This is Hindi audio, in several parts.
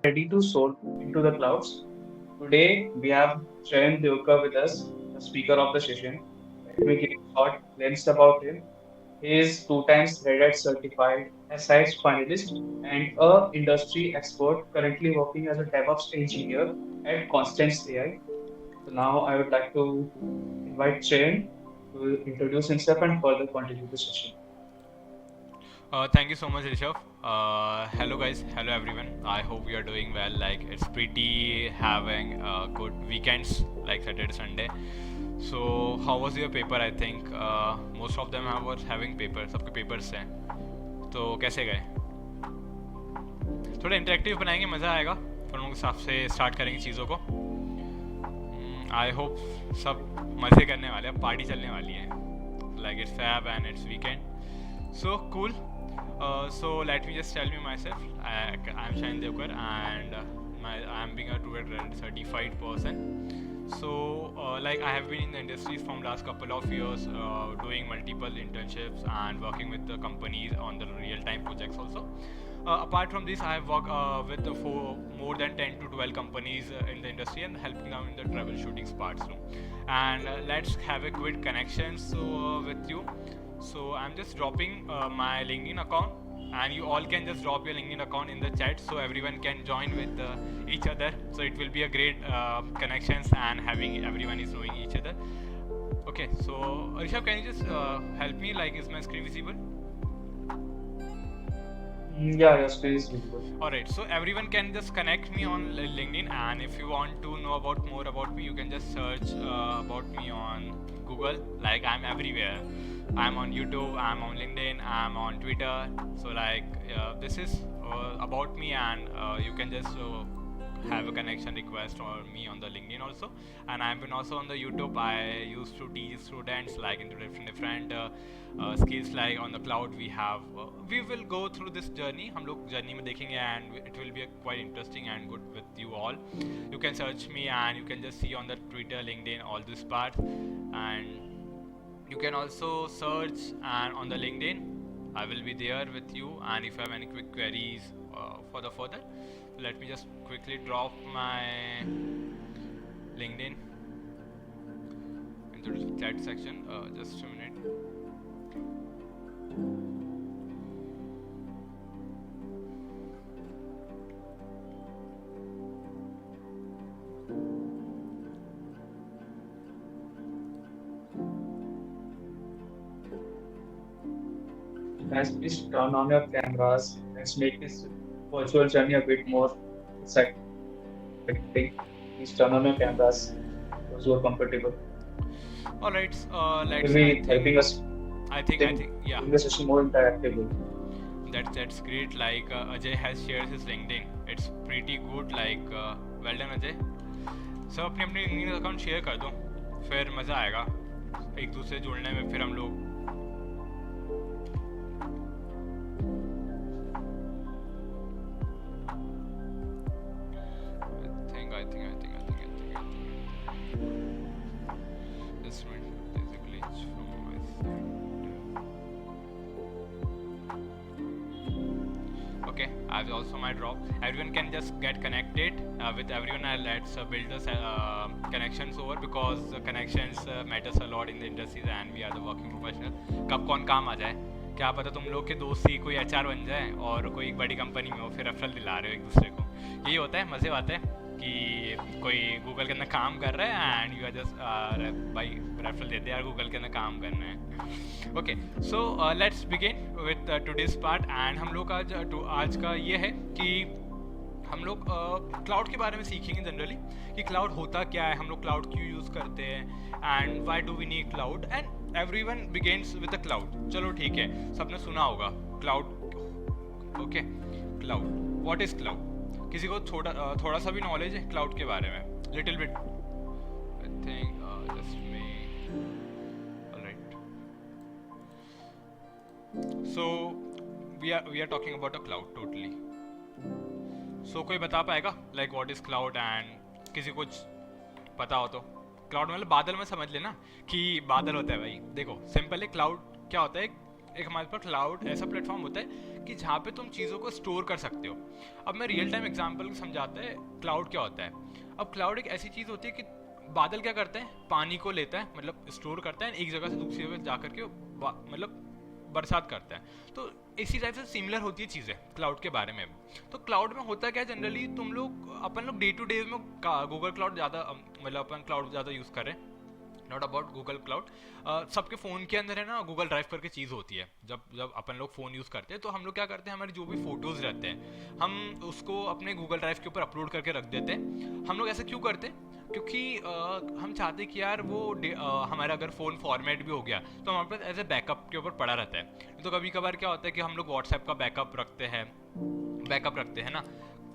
ready to soar into the clouds. Today, we have Shayan Devkar with us, the speaker of the session. Let me give a short glimpse about him. He is two times Red Hat certified, a SITE finalist, and a industry expert currently working as a DevOps engineer at Constance AI. So now I would like to invite Shayan to introduce himself and further continue the session. Thank you so much, Rishabh. Hello, guys. Hello, everyone. I hope you are doing well. Like, it's pretty having good weekends, like Saturday, Sunday. So, how was your paper? I think most of them were having papers. सबके papers हैं. तो कैसे गए? थोड़ा इंटरेक्टिव बनाएंगे, मज़ा आएगा. फिर हम लोग हिसाब से स्टार्ट करेंगे चीज़ों को. आई होप सब मज़े करने वाले हैं. पार्टी चलने वाली है. Like it's fab and it's weekend. So cool. So let me just tell you myself. I'm Shayan Devkar and I'm being a Rural certified person. So like I have been in the industry from last couple of years, doing multiple internships and working with the companies on the real-time projects also. Apart from this, I have worked with for more than 10 to 12 companies in the industry and helping them in the troubleshooting parts too. And let's have a quick connection with you. So I'm just dropping my LinkedIn account, and you all can just drop your LinkedIn account in the chat so everyone can join with each other. So it will be a great connections and having everyone is knowing each other. Okay, so Rishabh, can you just help me? Like, is my screen visible? Yeah, your screen is visible. Alright, so everyone can just connect me on LinkedIn, and if you want to know about more about me, you can just search about me on Google. Like, I'm everywhere. I'm on YouTube, I'm on LinkedIn, I'm on Twitter. So like this is about me, and you can just have a connection request or me on the LinkedIn also. And I've been also on the YouTube. I used to teach students like into different skills. Like on the cloud we have we will go through this journey. हम लोग journey में देखेंगे, and it will be quite interesting and good with you all. You can search me, and you can just see on the Twitter, LinkedIn, all this part. And you can also search and on the LinkedIn. I will be there with you, and if you have any quick queries for the further, let me just quickly drop my LinkedIn into the chat section. Just a minute. Guys, please turn on your cameras. Let's make this virtual journey a bit more exciting. Please turn on your cameras. Those who are comfortable. All right. Will be helping us. I think yeah. In the session more interactively. That's great. Like Ajay has shared his LinkedIn. It's pretty good. Like well done Ajay. सब अपने अपने लिंक्डइन अकाउंट शेयर कर दो, फिर मज़ा आएगा एक दूसरे जुड़ने में. फिर हम लोग I think this one there's a glitch from my side. Okay, I've also my drop. Everyone can just get connected with everyone. Let's build the connections over, because the connections matters a lot in the industries, and we are the working professional. कब कौन काम आ जाए, क्या पता तुम लोग के दोस्त ही कोई HR बन जाए और कोई बड़ी कंपनी में हो, फिर रेफरल दिला रहे हो एक दूसरे को. यही होता है, मज़े आते हैं कि कोई गूगल के अंदर काम कर रहा है एंड यू आर जस्ट भाई रेफरल देते हैं यार, गूगल के अंदर काम करना है. Okay, so let's begin with today's part. And हम लोग आज का ये है कि हम लोग क्लाउड के बारे में सीखेंगे जनरली, कि क्लाउड होता क्या है, हम लोग क्लाउड क्यों यूज़ करते हैं, and why do we need cloud. And everyone begins with the cloud. चलो ठीक है, सबने सुना होगा cloud. Okay, cloud, what is cloud? किसी को थोड़ा सा भी नॉलेज है क्लाउड के बारे में? Little bit I think just me. Alright, so we are talking about a cloud totally. So कोई बता पाएगा like what is cloud? And किसी को कुछ पता हो तो. क्लाउड मतलब बादल में समझ लेना कि बादल होता है भाई. देखो सिंपल है, क्लाउड क्या होता है, एक हमारे पास क्लाउड ऐसा प्लेटफॉर्म होता है कि जहाँ पे तुम चीज़ों को स्टोर कर सकते हो। अब मैं रियल टाइम एग्जांपल समझाता है क्लाउड क्या होता है। अब क्लाउड एक ऐसी चीज़ होती है कि बादल क्या करते हैं, पानी को लेता है, मतलब स्टोर करता है, एक जगह से दूसरी जगह जा करके मतलब बरसात करता है। तो इसी टाइप से सिमिलर होती है चीज़ें क्लाउड के बारे में। तो क्लाउड में होता क्या है, जनरली तुम लोग अपन लोग डे टू डे में गूगल क्लाउड ज़्यादा मतलब अपन क्लाउड ज़्यादा यूज़ करें, नॉट अबाउट गूगल क्लाउड। सबके फ़ोन के अंदर है ना गूगल ड्राइव करके चीज़ होती है। जब जब अपन लोग फ़ोन यूज़ करते हैं तो हम लोग क्या करते हैं, हमारे जो भी फ़ोटोज़ रहते हैं हम उसको अपने गूगल ड्राइव के ऊपर अपलोड करके रख देते हैं। हम लोग ऐसा क्यों करते हैं, क्योंकि हम चाहते हैं कि यार वो हमारा अगर फ़ोन फॉर्मेट भी हो गया तो हमारे पास एज ए बैकअप के ऊपर पड़ा रहता है। तो कभी कभार क्या होता है कि हम लोग व्हाट्सएप का बैकअप रखते हैं ना,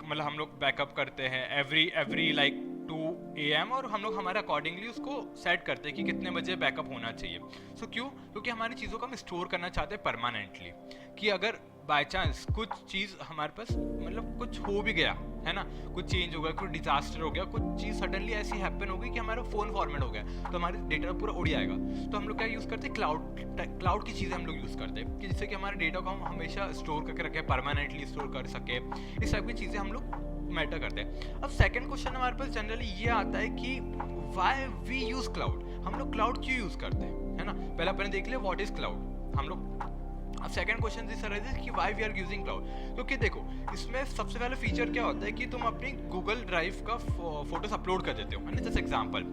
मतलब हम लोग बैकअप करते हैं एवरी लाइक 2 AM, और हम लोग हमारे अकॉर्डिंगली उसको सेट करते हैं कि कितने बजे बैकअप होना चाहिए। सो क्यों, क्योंकि हमारी चीज़ों को हम स्टोर करना चाहते हैं परमानेंटली, कि अगर बाय चांस कुछ चीज़ हमारे पास मतलब कुछ हो भी गया है ना, कुछ चेंज हो गया, कुछ डिजास्टर हो गया, कुछ चीज़ सडनली ऐसी हैपन हो गई कि हमारा फ़ोन फॉर्मेट हो गया, तो हमारे डेटा पूरा उड़ जाएगा। तो हम लोग क्या यूज़ करते हैं, क्लाउड की चीज़ें हम लोग यूज़ करते हैं कि जिससे कि हमारे डेटा को हम हमेशा स्टोर करके रखें, परमानेंटली स्टोर कर सके। इस टाइप की चीज़ें हम लोग मैटर करते हैं। अब सेकंड क्वेश्चन हमारे पास जनरली ये आता है कि व्हाई वी यूज़ क्लाउड, हम लोग क्लाउड क्यों यूज़ करते हैं, है ना। पहले अपने देख लिया व्हाट इज़ क्लाउड हम लोग। अब सेकंड क्वेश्चन इस तरह से कि why we are using cloud, क्योंकि देखो इसमें सबसे पहला फीचर क्या होता है कि तुम अपनी गूगल ड्राइव का फोटोज अपलोड कर देते हो, है ना। जैसे एग्जांपल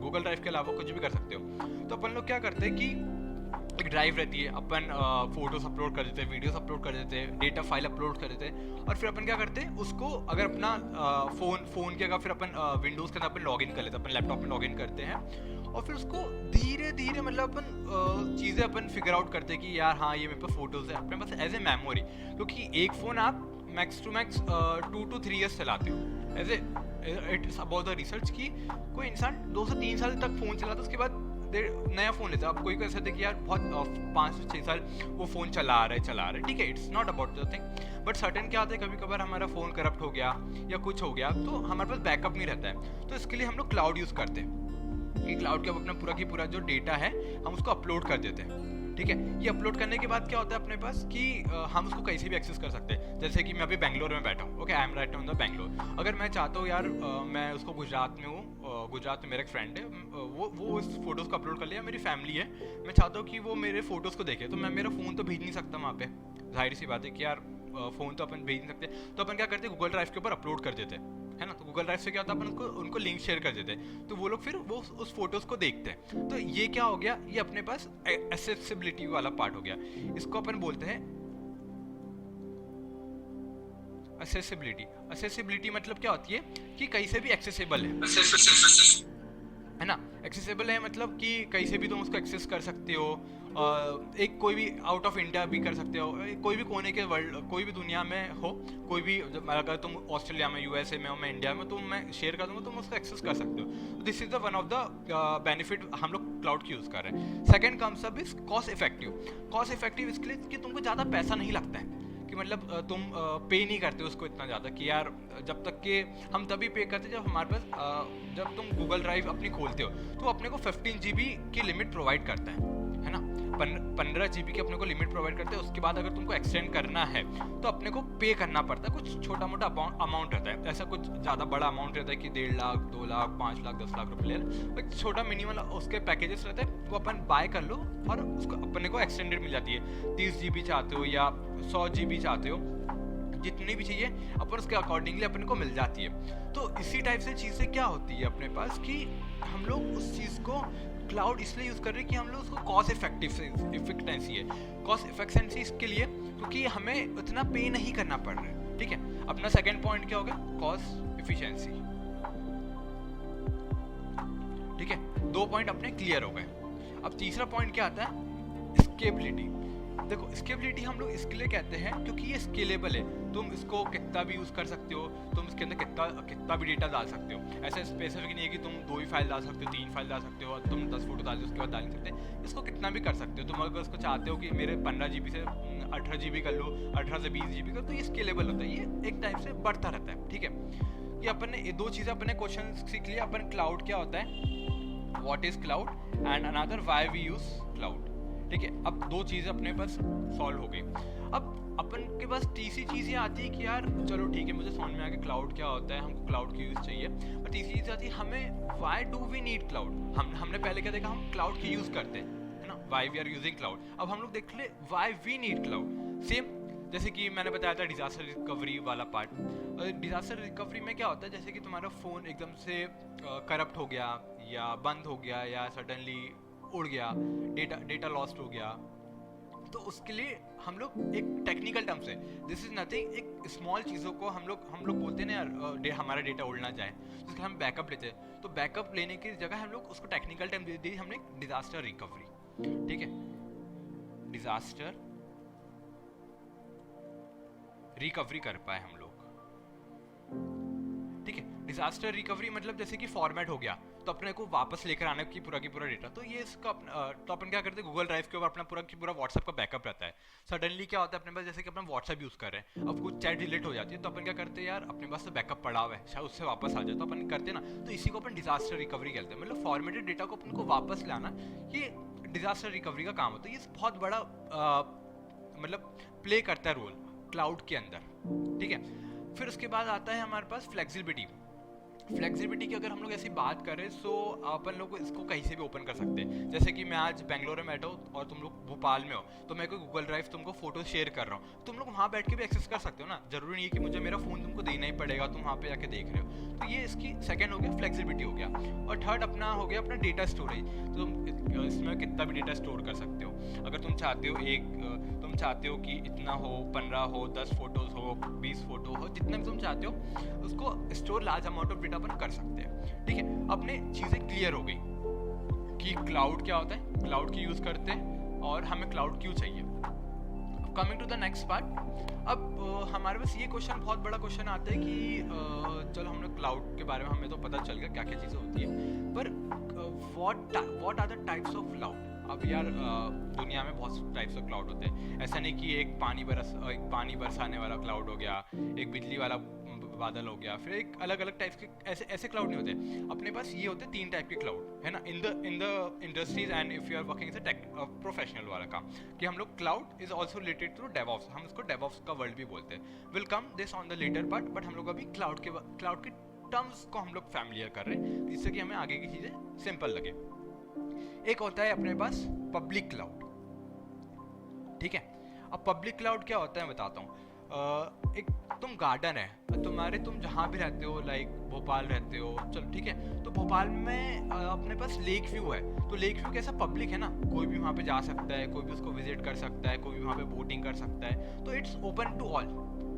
गूगल ड्राइव के अलावा कुछ भी कर सकते हो। तो अपन लोग क्या करते हैं कि एक ड्राइव रहती है, अपन फोटोज अपलोड कर देते हैं, वीडियोस अपलोड कर देते हैं, डेटा फाइल अपलोड कर देते हैं, और फिर अपन क्या करते हैं उसको अगर अपना फ़ोन के अगर फिर अपन विंडोज़ के अंदर अपन लॉगिन कर लेते हैं, अपन लैपटॉप में लॉगिन करते हैं, और फिर उसको धीरे धीरे मतलब अपन चीज़ें अपन फिगर आउट करते हैं कि यार हाँ ये मेरे पास फोटोज़ है अपने पास एज ए मेमोरी। क्योंकि एक फ़ोन आप max to max 2 to 3 years चलाते हो। As a it's about the research कि कोई इंसान 2 से 3 साल तक फ़ोन चलाता है, उसके बाद नया फ़ोन लेता है। अब कोई ऐसा देखिए यार बहुत 5 से 6 साल वो फ़ोन चला रहा है, ठीक है, it's not about the thing. But certain क्या होता है, कभी कभार हमारा फ़ोन करप्ट हो गया या कुछ हो गया तो हमारे पास बैकअप नहीं रहता है। तो इसके लिए हम लोग क्लाउड यूज़ करते हैं कि क्लाउड के अपना पूरा की पूरा जो डेटा है हम उसको अपलोड कर देते हैं, ठीक है। ये अपलोड करने के बाद क्या होता है अपने पास कि हम उसको कहीं से भी एक्सेस कर सकते हैं। जैसे कि मैं अभी बेंगलोर में बैठा हूँ, okay, I M right now in the Bangalore. अगर मैं चाहता हूँ यार मैं उसको गुजरात में हूँ, गुजरात में मेरा एक फ्रेंड है, वो इस फोटोज़ को अपलोड कर लिया, मेरी फैमिली है, मैं चाहता हूँ कि वो मेरे फोटोज़ को देखे, तो मैं मेरा फ़ोन तो भेज नहीं सकता वहाँ पे, जाहिर सी बात है कि यार फ़ोन तो अपन भेज नहीं सकते। तो अपन क्या करते हैं गूगल ड्राइव के ऊपर अपलोड कर देते हैं, है ना। तो गूगल ड्राइव से क्या होता है अपन उनको लिंक शेयर कर देते हैं, तो वो लोग फिर वो उस फोटोज़ को देखते हैं। तो ये क्या हो गया, ये अपने पास एक्सेसिबिलिटी वाला पार्ट हो गया। इसको अपन बोलते हैं एक्सेसिबिलिटी मतलब क्या होती है कि कहीं से भी एक्सेसिबल है ना। एक्सेसिबल है मतलब कि कहीं से भी तुम उसको एक्सेस कर सकते हो, एक कोई भी आउट ऑफ इंडिया भी कर सकते हो, कोई भी कोने के वर्ल्ड, कोई भी दुनिया में हो, कोई भी, अगर तुम ऑस्ट्रेलिया में, यूएसए में हो, मैं इंडिया में, तो मैं शेयर कर दूंगा, तुम उसको एक्सेस कर सकते हो। This is the one of the benefit हम लोग क्लाउड की यूज़ कर रहे हैं। Second comes up is cost effective इसके लिए कि तुमको ज़्यादा पैसा नहीं लगता है, कि मतलब तुम पे नहीं करते उसको इतना ज़्यादा कि यार, जब तक कि हम तभी पे करते जब हमारे पास जब तुम गूगल ड्राइव अपनी खोलते हो तो अपने को 15 GB की लिमिट प्रोवाइड करता है ना। 15 GB की अपने को लिमिट प्रोवाइड करते हैं। उसके बाद अगर तुमको एक्सटेंड करना है तो अपने को पे करना पड़ता है, कुछ छोटा मोटा अमाउंट रहता है, ऐसा कुछ ज़्यादा बड़ा अमाउंट रहता है कि 1.5 लाख, 2 लाख, 5 लाख, 10 लाख रुपये, एक छोटा मिनिमम उसके पैकेजेस रहते हैं, वो अपन बाय कर लो और उसको अपने को एक्सटेंडेड मिल जाती है। 30 GB चाहते हो या 100 GB चाहते हो, जितनी भी चाहिए अपन उसके अकॉर्डिंगली अपने को मिल जाती है। तो इसी टाइप से चीज़ें क्या होती है अपने पास कि हम लोग उस चीज़ को क्लाउड इसलिए यूज़ कर रहे हैं कि हम लोग उसको कॉस्ट इफेक्टेंसी है, कॉस्ट इफेक्टेंसी इसके लिए क्योंकि हमें उतना पे नहीं करना पड़ रहा है, ठीक है। अपना सेकंड पॉइंट क्या होगा, कॉस्ट इफिशिएंसी, ठीक है। 2 पॉइंट अपने क्लियर हो गए। अब तीसरा पॉइंट क्या आता है, स्केलेबिलिटी। देखो स्केलेबिलिटी हम लोग इसके लिए कहते हैं क्योंकि ये स्केलेबल है, तुम इसको कितना भी यूज़ कर सकते हो, तुम इसके अंदर कितना भी डेटा डाल सकते हो। ऐसा स्पेसिफिक नहीं है कि तुम 2 ही फाइल डाल सकते हो, 3 फाइल डाल सकते हो, तुम 10 फोटो डाल दो उसके बाद डाल नहीं सकते, इसको कितना भी कर सकते हो। तुम अगर उसको चाहते हो कि मेरे 15 GB से 18 GB कर लो, 18 से 20 GB कर, तो ये स्केलेबल होता है, ये एक टाइप से बढ़ता रहता है, ठीक है। ये अपन ने 2 चीज़ें अपने क्वेश्चन सीख लिया। अपन क्लाउड क्या होता है, what is cloud, and another why we use cloud, ठीक है, अब दो चीज़ें अपने पास सॉल्व हो गई। अब अपन के पास तीसरी चीज़ ये आती है कि यार चलो ठीक है, मुझे समझ में आ गया क्लाउड क्या होता है, हमको क्लाउड की यूज़ चाहिए। और तीसरी चीज़ आती है हमें why do we need cloud. हमने पहले क्या देखा, हम क्लाउड की यूज़ करते हैं, है ना, why we are using cloud. अब हम लोग देख ले why we need cloud. Same जैसे कि मैंने बताया था डिज़ास्टर रिकवरी वाला पार्ट। डिज़ास्टर रिकवरी में क्या होता है, जैसे कि तुम्हारा फ़ोन एकदम से करप्ट हो गया या बंद हो गया या सडनली उड़ गया, डेटा लॉस्ट हो गया, तो उसके लिए हम लोग एक टेक्निकल टर्म से, दिस इज नथिंग, एक स्मॉल चीज़ों को हम लोग बोलते हैं ना यार, हमारा डेटा उड़ना जाए तो उसके हम बैकअप लेते हैं। तो बैकअप लेने की जगह हम लोग उसको टेक्निकल टर्म दे दी हमने डिज़ास्टर रिकवरी। ठीक है, डिज़ास्टर रिकवरी कर पाए हम लोग। ठीक है, डिजास्टर रिकवरी मतलब जैसे कि फॉर्मेट हो गया तो अपने को वापस लेकर आने की पूरा डेटा, तो ये इसका तो अपन क्या करते हैं, गूगल ड्राइव के ऊपर अपना पूरा व्हाट्सएप का बैकअप रहता है। सडनली क्या होता है अपने पास, जैसे कि अपन व्हाट्सएप यूज कर रहे हैं, अब कुछ चैट डिलीट हो जाती है तो अपन क्या करते हैं, यार अपने पास तो बैकअप पड़ा हुआ है, शायद उससे वापस आ जाए, तो अपन करते हैं ना, तो इसी को अपन डिजास्टर रिकवरी कहते हैं। मतलब फॉर्मेटेड डेटा को अपन को वापस लाना, ये डिजास्टर रिकवरी का काम होता है। ये बहुत बड़ा मतलब प्ले करता है रोल क्लाउड के अंदर। ठीक है, फिर उसके बाद आता है हमारे पास फ्लेक्सिबिलिटी की अगर हम लोग ऐसी बात करें तो अपन लोग इसको कहीं से भी ओपन कर सकते हैं। जैसे कि मैं आज बेंगलोर में बैठा हूँ और तुम लोग भोपाल में हो, तो मैं कोई गूगल ड्राइव तुमको फोटो शेयर कर रहा हूँ, तुम लोग वहाँ बैठ के भी एक्सेस कर सकते हो ना, जरूरी नहीं है कि मुझे मेरा फ़ोन तुमको देना ही पड़ेगा, तुम वहाँ पे जाके देख रहे हो। तो ये इसकी सेकंड हो गया, फ्लेक्सिबिलिटी हो गया। और थर्ड अपना हो गया अपना डेटा स्टोरेज। तो तुम इसमें कितना भी डेटा स्टोर कर सकते हो। अगर तुम चाहते हो कि इतना हो, 15 हो, 10 फोटोज हो, 20 फोटो हो, जितना भी तुम चाहते हो उसको store large amount of data अपन कर सकते हैं। ठीक है, अपने चीज़ें क्लियर हो गई कि क्लाउड क्या होता है, क्लाउड की यूज़ करते हैं और हमें क्लाउड क्यों चाहिए। Coming to the next part, अब हमारे पास ये क्वेश्चन, बहुत बड़ा क्वेश्चन आता है कि चलो हमने क्लाउड के बारे में हमें तो पता चल गया क्या क्या चीज़ें होती है, पर what are the types of cloud. अब यार दुनिया में बहुत टाइप्स ऑफ क्लाउड होते हैं। ऐसा नहीं कि एक पानी बरसाने वाला क्लाउड हो गया, एक बिजली वाला बादल हो गया, फिर एक अलग अलग टाइप्स के ऐसे क्लाउड नहीं होते। अपने पास ये होते 3 टाइप के क्लाउड, है ना, in the industries and if you are working as a tech professional वाला काम, कि हम लोग cloud is also related to DevOps, हम इसको डेवऑप्स का वर्ल्ड भी बोलते हैं। Will come this on the later part, but हम लोग अभी क्लाउड के टर्म्स को हम लोग फैमिलियर कर रहे हैं, जिससे कि हमें आगे की चीज़ें सिंपल लगे। एक होता है अपने पास पब्लिक क्लाउड। ठीक है, अब पब्लिक क्लाउड क्या होता है मैं बताता हूँ। एक तुम गार्डन है, तुम जहाँ भी रहते हो, लाइक भोपाल रहते हो, चलो ठीक है, तो भोपाल में अपने पास लेक व्यू है, तो लेक व्यू कैसा पब्लिक है ना, कोई भी वहाँ पे जा सकता है, कोई भी उसको विजिट कर सकता है, कोई भी वहाँ पे बोटिंग कर सकता है, तो इट्स ओपन टू ऑल।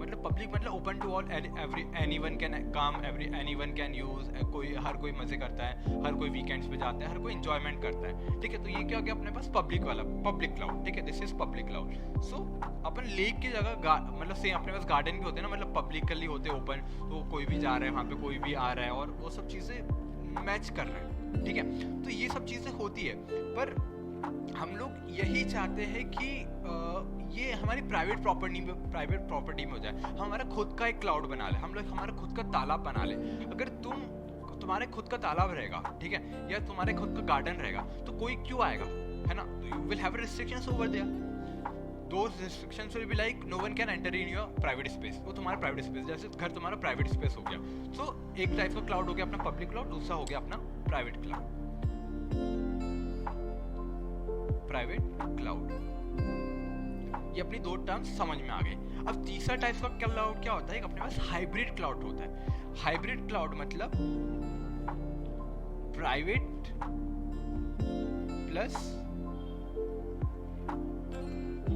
मतलब पब्लिक मतलब open to all, anyone can come, anyone can use, हर कोई मजे करता है, हर कोई वीकेंड्स पे जाता है, हर कोई एंजॉयमेंट करता है। ठीक है, तो ये क्या हो गया अपने पास पब्लिक क्लाउड। ठीक है, this is public cloud. So upon lake की जगह मतलब सेम अपने पास गार्डन भी होते हैं ना, मतलब पब्लिकली होते हैं ओपन, तो कोई भी जा रहा है वहाँ पे, कोई भी आ रहा है और वो सब चीज़ें मैच कर रहे हैं। ठीक है, तो ये सब चीज़ें होती है, पर हम लोग यही चाहते हैं कि ये हमारी प्राइवेट प्रॉपर्टी में हो जाए, हमारा खुद का एक क्लाउड बना ले, हम लोग हमारा खुद का तालाब बना ले। अगर तुम्हारे खुद का तालाब रहेगा, ठीक है, या तुम्हारे खुद का गार्डन रहेगा, तो कोई क्यों आएगा, है ना, you will have restrictions over there. Those restrictions will be like no one can enter in your private space। वो तुम्हारा प्राइवेट स्पेस, जैसे घर तुम्हारा प्राइवेट स्पेस हो गया। सो एक टाइप का क्लाउड हो गया अपना पब्लिक क्लाउड, दूसरा हो गया अपना प्राइवेट क्लाउड। ये अपनी 2 टर्म्स समझ में आ गए। अब तीसरा टाइप का क्लाउड क्या होता है, एक अपने पास हाइब्रिड क्लाउड होता है। हाइब्रिड क्लाउड मतलब प्राइवेट प्लस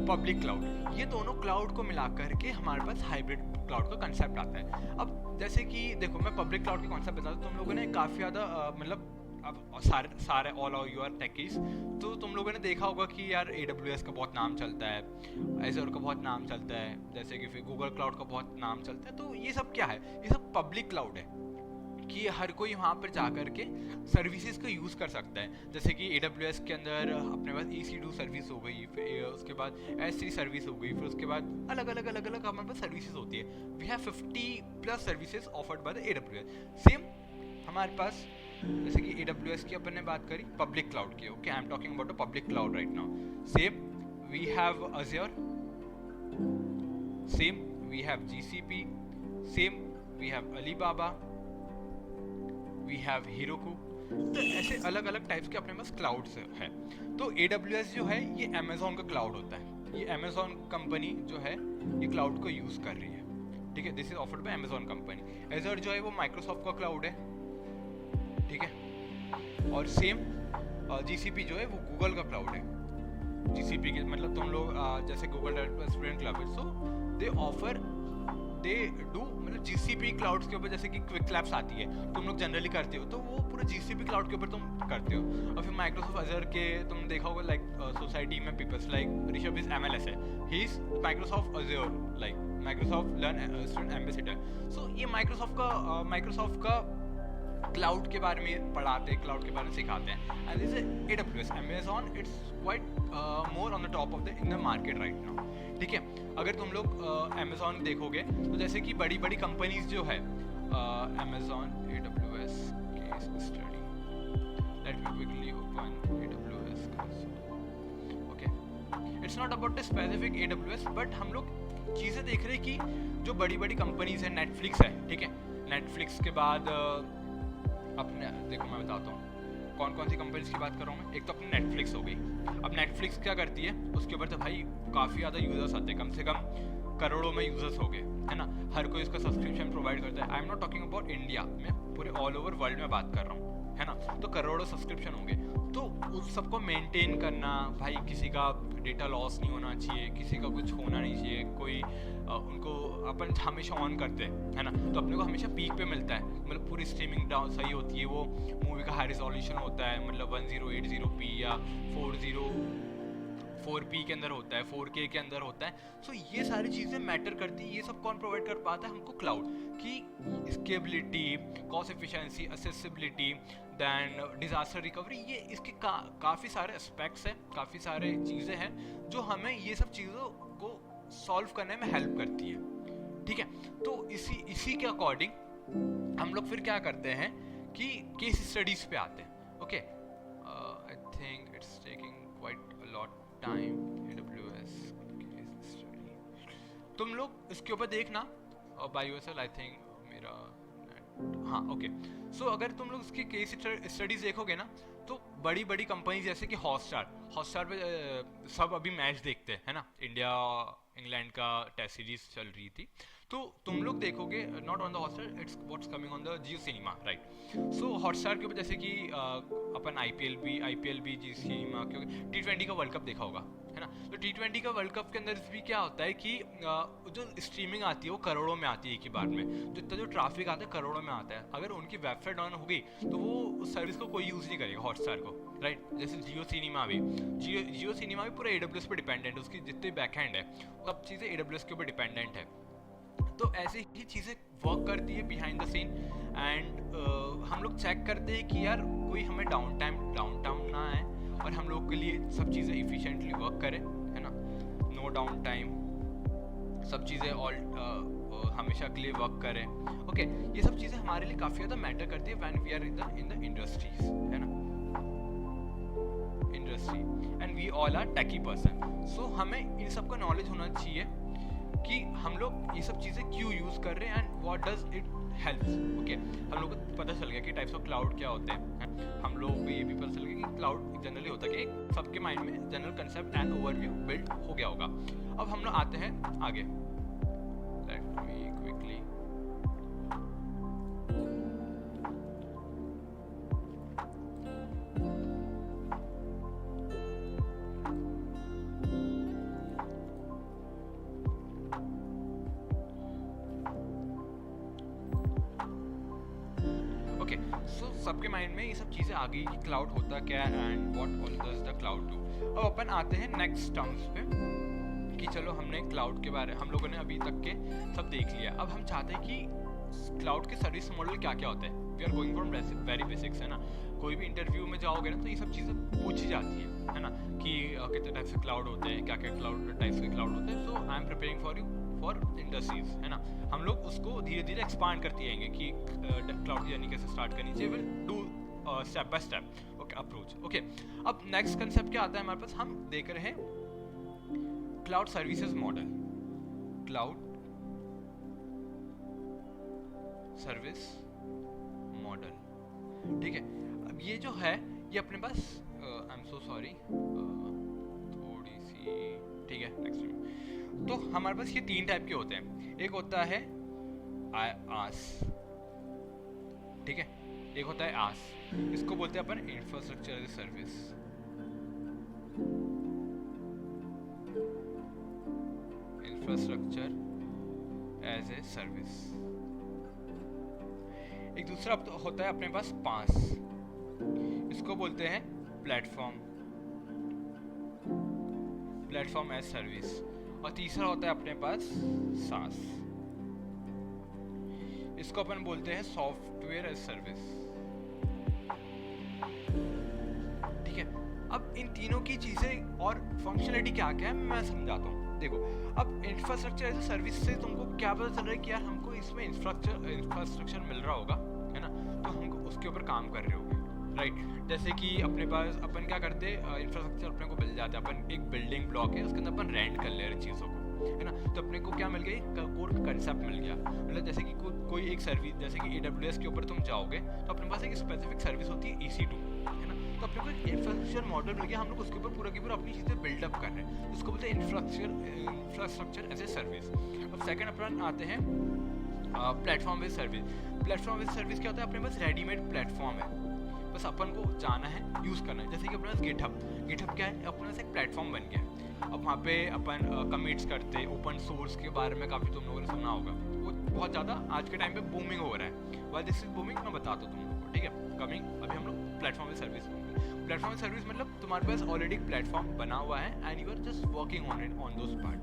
पब्लिक क्लाउड, ये दोनों क्लाउड को मिलाकर के हमारे पास हाइब्रिड क्लाउड का कंसेप्ट आता है। अब जैसे कि देखो, मैं पब्लिक क्लाउड के कॉन्सेप्ट बताता हूँ, तुम लोगों ने काफ़ी ज़्यादा मतलब अब सारे ऑल ऑफ यूर टेकीज, तो तुम लोगों ने देखा होगा कि यार AWS का बहुत नाम चलता है, Azure का बहुत नाम चलता है, जैसे कि फिर गूगल क्लाउड का बहुत नाम चलता है। तो ये सब क्या है, ये सब पब्लिक क्लाउड है कि हर कोई वहाँ पर जा कर के सर्विसेज को यूज़ कर सकता है। जैसे कि AWS के अंदर अपने पास EC2 सर्विस हो गई, फिर उसके बाद S3 सर्विस हो गई, फिर उसके बाद अलग अलग हमारे पास सर्विसेज होती है। We have 50+ services offered by the AWS। Same हमारे पास जैसे कि AWS की अपन ने बात करी, पब्लिक क्लाउड की, okay, I am talking about a public cloud right now. Same we have Azure, same we have GCP, same we have Alibaba, we have Heroku। तो ऐसे अलग अलग टाइप्स के अपने पास क्लाउड्स है। तो AWS जो है ये अमेजोन का क्लाउड होता है, ये अमेजोन कंपनी जो है ये क्लाउड को यूज कर रही है, ठीक है, this is offered by Amazon company. Azure जो है वो माइक्रोसॉफ्ट का क्लाउड है, ठीक है, और सेम GCP जो है वो गूगल का क्लाउड है। GCP के मतलब तुम लोग जैसे गूगल स्टूडेंट क्लब है, सो दे ऑफर दे डू मतलब GCP क्लाउड्स के ऊपर, जैसे कि क्विक लैब्स आती है तुम लोग जनरली करते हो, तो वो पूरे GCP क्लाउड के ऊपर तुम करते हो। और फिर माइक्रोसॉफ्ट अजर के तुम देखा होगा लाइक सोसाइटी में peoples like Rishabh is MLS है, he is Microsoft Azure, like Microsoft learn student ambassador. So ये माइक्रोसॉफ्ट का क्लाउड के बारे में पढ़ाते हैं, क्लाउड के बारे में सिखाते हैं। And this is AWS, Amazon, it's quite more on the top of the in the market right now, ठीक है। अगर तुम लोग Amazon देखोगे तो जैसे कि बड़ी बड़ी कंपनीज जो है Amazon, AWS case study, late me quickly open AWS okay. It's not about the specific AWS, but हम लोग चीज़ें देख रहे हैं कि जो बड़ी बड़ी कंपनीज है, नेटफ्लिक्स है, ठीक है, नेटफ्लिक्स के बाद अपने देखो मैं बताता हूँ कौन कौन सी कंपनीज की बात कर रहा हूँ मैं। एक तो अपनी नेटफ्लिक्स हो गई। अब नेटफ्लिक्स क्या करती है, उसके ऊपर तो भाई काफ़ी ज़्यादा यूज़र्स आते हैं, कम से कम करोड़ों में यूज़र्स हो गए, है ना, हर कोई इसका सब्सक्रिप्शन प्रोवाइड करता है। I am not talking about India, मैं पूरे ऑल ओवर वर्ल्ड में बात कर रहा हूँ, है ना, तो करोड़ों सब्सक्रिप्शन होंगे। तो उस सबको मेंटेन करना, भाई किसी का डेटा लॉस नहीं होना चाहिए, किसी का कुछ होना नहीं चाहिए, कोई उनको अपन हमेशा ऑन करते हैं, है ना, तो अपने को हमेशा पीक पे मिलता है, मतलब पूरी स्ट्रीमिंग डाउन सही होती है, वो मूवी का हाई रिजोल्यूशन होता है, मतलब 1080p या 404p के अंदर होता है, 4K के अंदर होता है। सो ये सारी चीज़ें मैटर करती है। ये सब कौन प्रोवाइड कर पाता है हमको? क्लाउड की scalability, cost efficiency, accessibility, than disaster recovery, ये इसके काफ़ी सारे एस्पेक्ट्स हैं, काफ़ी सारे चीज़ें हैं जो हमें ये सब चीज़ों को सॉल्व करने में हेल्प करती है, ठीक है। तो इसी के अकॉर्डिंग हम लोग फिर क्या करते हैं कि केस स्टडीज़ पे आते हैं, okay. I think it's taking quite a lot time. AWS case study तुम लोग इसके ऊपर देखना, और बायोएसएल आई थिंक मेरा, हाँ ओके। सो अगर तुम लोग इसकी केस स्टडीज देखोगे ना, तो बड़ी बड़ी कंपनी जैसे कि हॉटस्टार पे सब अभी मैच देखते हैं, है ना, इंडिया इंग्लैंड का टेस्ट सीरीज चल रही थी, तो तुम लोग देखोगे not on the Hotstar, it's what's coming on the Jio cinema, right. So Hotstar के ऊपर जैसे कि अपन IPL भी जियो सिनेमा, क्योंकि T20 का वर्ल्ड कप देखा होगा, है ना, तो T20 का वर्ल्ड कप के अंदर भी क्या होता है कि जो स्ट्रीमिंग आती है वो करोड़ों में आती है एक ही बार में, तो इतना जो ट्रैफिक आता है करोड़ों में आता है। अगर उनकी वेबसाइट डाउन हो गई तो वो उस सर्विस को कोई यूज़ नहीं करेगा, हॉटस्टार को, राइट। जैसे जियो सिनेमा भी पूरा AWS पे डिपेंडेंट है, उसकी जितनी बैकहैंड है सब चीज़ें AWS के ऊपर डिपेंडेंट है। तो ऐसे ही चीज़ें वर्क करती है बिहाइंड द सीन, एंड हम लोग चेक करते हैं कि यार कोई हमें डाउन टाउन ना आए, और हम लोग के लिए सब चीज़ें इफिशिएंटली वर्क करें, है ना, नो डाउन टाइम, सब चीज़ें ऑल हमेशा के लिए वर्क करें, ओके। ये सब चीज़ें हमारे लिए काफ़ी ज़्यादा मैटर करती है when we are in the industries, है ना, industry, and we all are techie person. So हमें इन सब का नॉलेज होना चाहिए कि हम लोग ये सब चीज़ें क्यों यूज़ कर रहे हैं and what does it helps, okay. हम लोग को पता चल गया कि टाइप्स ऑफ क्लाउड क्या होते हैं, हम लोग को ये भी पता चल गया कि क्लाउड जनरली होता है कि सबके माइंड में general concept and overview build हो गया होगा। अब हम लोग आते हैं आगे, लेट मी क्विकली, ओके। सो सबके माइंड में ये सब चीज़ें आ गई कि क्लाउड होता क्या है and what all does the cloud do. अब अपन आते हैं नेक्स्ट टर्म्स पे कि चलो हमने क्लाउड के बारे हम लोगों ने अभी तक के सब देख लिया। अब हम चाहते हैं कि क्लाउड के सर्विस मॉडल क्या क्या होते हैं। We are going from very basics, है ना। कोई भी इंटरव्यू में जाओगे ना तो ये सब चीज़ें पूछी जाती है ना, कि कितने टाइप्स के क्लाउड होते हैं, क्या क्या क्लाउड टाइप्स के क्लाउड होते हैं। So I am preparing for you for industries, है ना। हम लोग उसको धीरे धीरे एक्सपांड करते जाएंगे कि क्लाउड जर्नी कैसे स्टार्ट करनी चाहिए, will do step by step okay approach. Okay, अब नेक्स्ट कंसेप्ट क्या आता है हमारे पास, हम देख रहे हैं cloud services model, cloud service model. ठीक है, अब ये जो है ये अपने पास आई एम सो सॉरी थोड़ी सी, ठीक है नेक्स्ट। तो हमारे पास ये 3 टाइप के होते हैं, एक होता है आस, ठीक है, एक होता है आस, इसको बोलते हैं अपन infrastructure as a service. Infrastructure as a service. एक दूसरा होता है अपने पास पास, इसको बोलते हैं प्लेटफॉर्म, प्लेटफॉर्म एज सर्विस। और तीसरा होता है अपने पास सास, इसको अपन बोलते हैं सॉफ्टवेयर एज सर्विस। ठीक है, अब इन तीनों की चीजें और फंक्शनलिटी क्या क्या है मैं समझाता हूँ। देखो, अब इंफ्रास्ट्रक्चर एज ए सर्विस से तुमको क्या पता चल रहा है कि यार हमको इसमें इंफ्रास्ट्रक्चर मिल रहा होगा, है ना, तो हमको उसके ऊपर काम कर रहे होंगे, राइट। जैसे कि अपने पास अपन क्या करते हैं, इंफ्रास्ट्रक्चर अपने को मिल जाता है, अपन एक बिल्डिंग ब्लॉक है उसके अंदर अपन रेंट कर ले रहे चीज़ों को, है ना, तो अपने को क्या मिल गया, कोर कंसेप्ट मिल गया। मतलब जैसे कि कोई एक सर्विस, जैसे कि AWS के ऊपर तुम जाओगे तो अपने पास एक स्पेसिफिक सर्विस होती है EC2, है ना, तो अपने को एक इंफ्रास्ट्रक्चर मॉडल मिल गया, हम लोग उसके ऊपर पूरा की पूरा अपनी चीज़ें बिल्डअप कर रहे हैं, उसको बोलते हैं इंफ्रास्ट्रक्चर एज ए सर्विस। अब सेकंड अपन आते हैं platform based service. Platform based service क्या होता है, अपने पास रेडीमेड प्लेटफॉर्म है, बस अपन को जाना है, यूज़ करना है। जैसे कि अपने पास गिटहब क्या है, अपने पास एक प्लेटफॉर्म बन गया है। अब वहाँ पे अपन कमिट्स करते, ओपन सोर्स के बारे में काफ़ी तुम लोगों ने सुना होगा, वो बहुत ज़्यादा आज के टाइम पे बूमिंग हो रहा है। वाई दिस इज बूमिंग मैं बताता हूँ तुम लोगों को, ठीक है। कमिंग अभी हम लोग प्लेटफॉर्म में सर्विस, प्लेटफॉर्म में सर्विस मतलब तुम्हारे पास ऑलरेडी एक प्लेटफॉर्म बना हुआ है and you are just working on it on those part,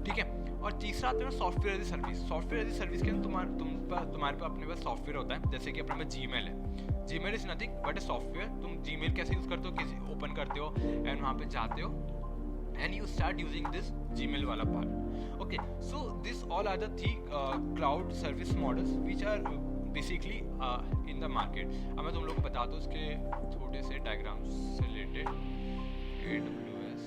ठीक है। और तीसरा आता है software as a service. Software as a service के अंदर तुम्हारे पास अपने पास सॉफ्टवेयर होता है, जैसे कि अपने पास जीमेल है, Gmail is nothing but a software. तुम जीमेल कैसे यूज करते हो, किसी ओपन करते हो एंड वहाँ पे जाते हो and you start using this Gmail वाला part, okay. So this all are the 3 cloud service models which are basically in the market. अब मैं तुम लोग को बता दूँ उसके छोटे से डायग्राम्स से रिलेटेड। AWS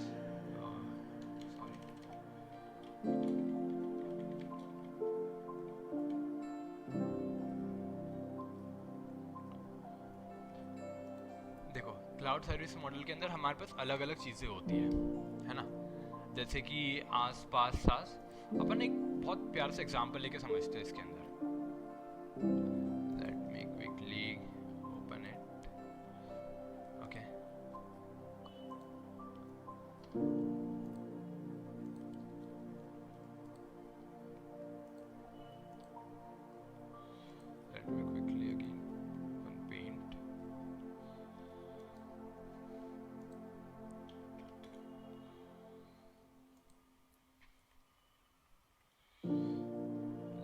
देखो, क्लाउड सर्विस मॉडल के अंदर हमारे पास अलग अलग चीज़ें होती है ना, जैसे कि आस पास सास। अपन एक बहुत प्यार से एग्जांपल लेके समझते हैं इसके अंदर। Let me quickly open it, okay. Let me quickly again open Paint.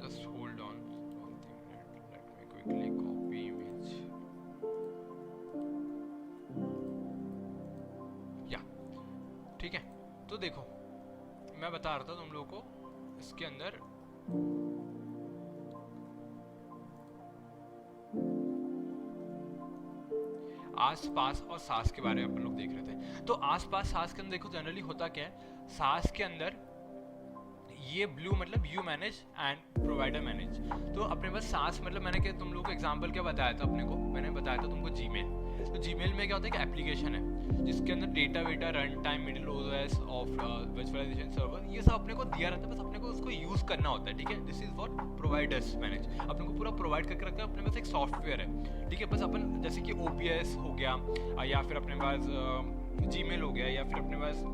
Just hold on one thing, let me quickly copy image. या ठीक है, तो देखो मैं बता रहा था तुम लोगों को इसके अंदर आस पास और सास के बारे में अपन लोग देख रहे थे। तो आस पास सास के अंदर देखो जनरली होता क्या है, सास के अंदर ये ब्लू मतलब you manage and provider manage. तो अपने पास सास मतलब मैंने क्या तुम लोगों को एग्जांपल क्या बताया था, अपने को मैंने बताया था तुमको जीमेल। तो जीमेल में क्या होता है कि एप्लीकेशन है जिसके अंदर डेटा वेटा run time middle OS of virtualization server ये सब अपने को दिया रहता है, बस अपने को उसको यूज करना होता है, ठीक है। This is what providers manage, अपने को पूरा प्रोवाइड करके रखता है। अपने पास एक सॉफ्टवेयर है, ठीक है, बस अपन जैसे कि OPS हो गया या फिर अपने पास जीमेल हो गया या फिर अपने पास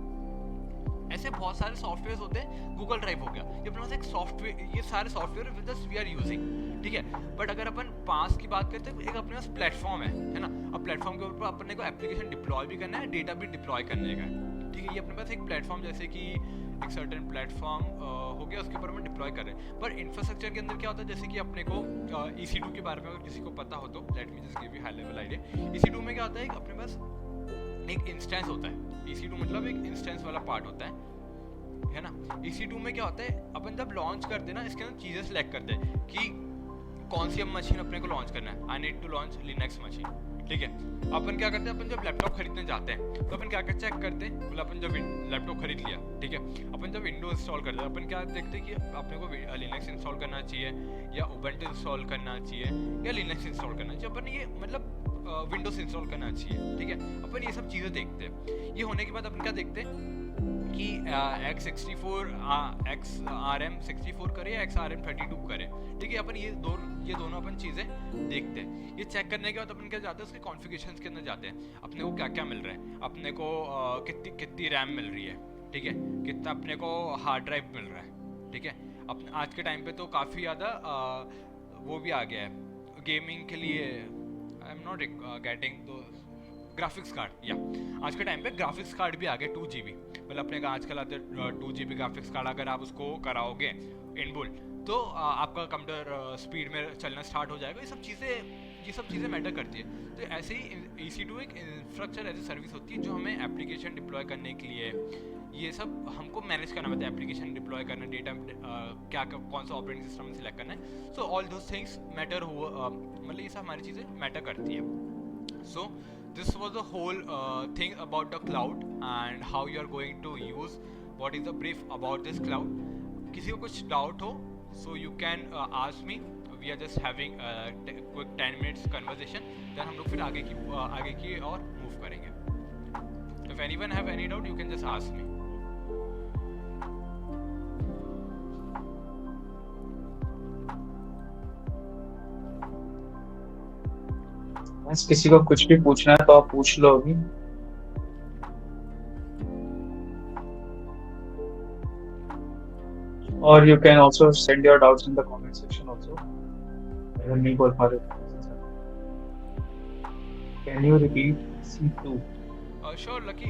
ऐसे बहुत सारे सॉफ्टवेयर होते हैं, गूगल ड्राइव हो गया, ये अपने पास एक सॉफ्टवेयर, ये सारे software just we are using, ठीक है। बट अगर अपन पास की बात करते हैं, एक अपने पास प्लेटफॉर्म है ना। अब प्लेटफॉर्म के ऊपर अपने को एप्लीकेशन डिप्लॉय भी करना है, डेटा भी डिप्लॉय करने का है, ठीक है। ये अपने पास एक प्लेटफॉर्म जैसे कि एक सर्टेन प्लेटफॉर्म हो गया, उसके ऊपर हम डिप्लॉय कर रहे हैं। पर इंफ्रास्ट्रक्चर के अंदर क्या होता है, जैसे कि अपने को EC2 के बारे में अगर किसी को पता हो तो let me just give you high level idea. EC2 में क्या होता है, अपने पास एक इंस्टेंस होता है। EC2 मतलब एक इंस्टेंस वाला पार्ट होता है ना। EC2 में क्या होता है, अपन जब लॉन्च करते हैं ना, इसके अंदर चीज़ें सेलेक्ट करते हैं कि कौन सी अब मशीन अपने को लॉन्च करना है। I need to launch Linux machine, ठीक है। अपन क्या करते हैं, अपन जब लैपटॉप खरीदने जाते हैं तो अपन क्या चेक करते हैं, मतलब अपन जब लैपटॉप खरीद लिया, ठीक है, अपन जब विंडोज इंस्टॉल करते हैं अपन क्या देखते हैं कि अपने को लिनक्स इंस्टॉल करना चाहिए या उबंटू इंस्टॉल करना चाहिए या लिनक्स इंस्टॉल करना चाहिए, अपन ये मतलब विंडोज इंस्टॉल करना चाहिए, ठीक है। अपन ये सब चीज़ें देखते हैं। ये होने के बाद अपन क्या देखते हैं कि XRM64 करे या XRM32 करे, ठीक है। अपन ये दोनों अपन चीज़ें देखते हैं। ये चेक करने के बाद अपन क्या जाते हैं, उसके कॉन्फ़िगरेशंस के अंदर जाते हैं, अपने को क्या क्या मिल रहा है, अपने को कितनी रैम मिल रही है, ठीक है, कितना अपने को हार्ड ड्राइव मिल रहा है, ठीक है। अपने आज के टाइम पे तो काफ़ी ज़्यादा वो भी आ गया है गेमिंग के लिए। आई एम नॉट गेटिंग दो ग्राफिक्स कार्ड, या आज के टाइम पे ग्राफिक्स कार्ड भी आ गए 2 GB, मतलब अपने का आजकल आते 2 GB ग्राफिक्स कार्ड, अगर आप उसको कराओगे इनबुल्ट तो आपका कंप्यूटर स्पीड में चलना स्टार्ट हो जाएगा। ये सब चीज़ें मैटर करती है। तो ऐसे ही EC2 एक इंफ्रास्ट्रक्चर एज ए सर्विस होती है जो हमें एप्लीकेशन डिप्लॉय करने के लिए, ये सब हमको मैनेज करना पड़ता है, एप्लीकेशन डिप्लॉय करना, डेटा क्या कौन सा ऑपरेटिंग सिस्टम सिलेक्ट करना है। So all those things matter हुआ, मतलब ये सब हमारी चीज़ें मैटर करती है। सो this was the whole thing about the cloud and how you are going to use, what is the brief about this cloud. किसी को कुछ डाउट हो so you can ask me, we are just having a quick 10 minutes conversation, then हम लोग फिर आगे की और move करेंगे। If anyone have any doubt you can just ask me. बस किसी को कुछ भी पूछना है तो आप पूछ लो अभी। और you can also send your doubts in the comment section also. अगर नहीं बोल पा रहे can you repeat C2? Sure Lucky,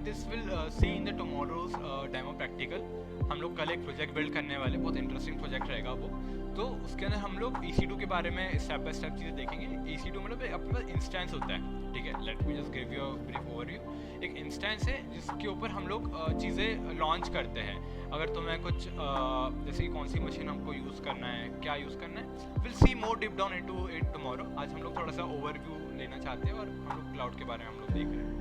this will see in the tomorrow's demo practical. हम लोग कल एक प्रोजेक्ट बिल्ड करने वाले, बहुत इंटरेस्टिंग प्रोजेक्ट रहेगा वो। तो उसके अंदर हम लोग EC2 के बारे में स्टेप बाय स्टेप चीज़ें देखेंगे। EC2 मतलब अपने पास इंस्टेंस होता है, ठीक है। Let me just give you a brief overview. एक इंस्टेंस है जिसके ऊपर हम लोग चीज़ें लॉन्च करते हैं। अगर तुम्हें कुछ जैसे कौन सी मशीन हमको यूज़ करना है, क्या यूज़ करना है, will see more deep down into it tomorrow. आज हम लोग थोड़ा सा ओवरव्यू लेना चाहते हैं और हम लोग क्लाउड के बारे में हम लोग देख रहे हैं।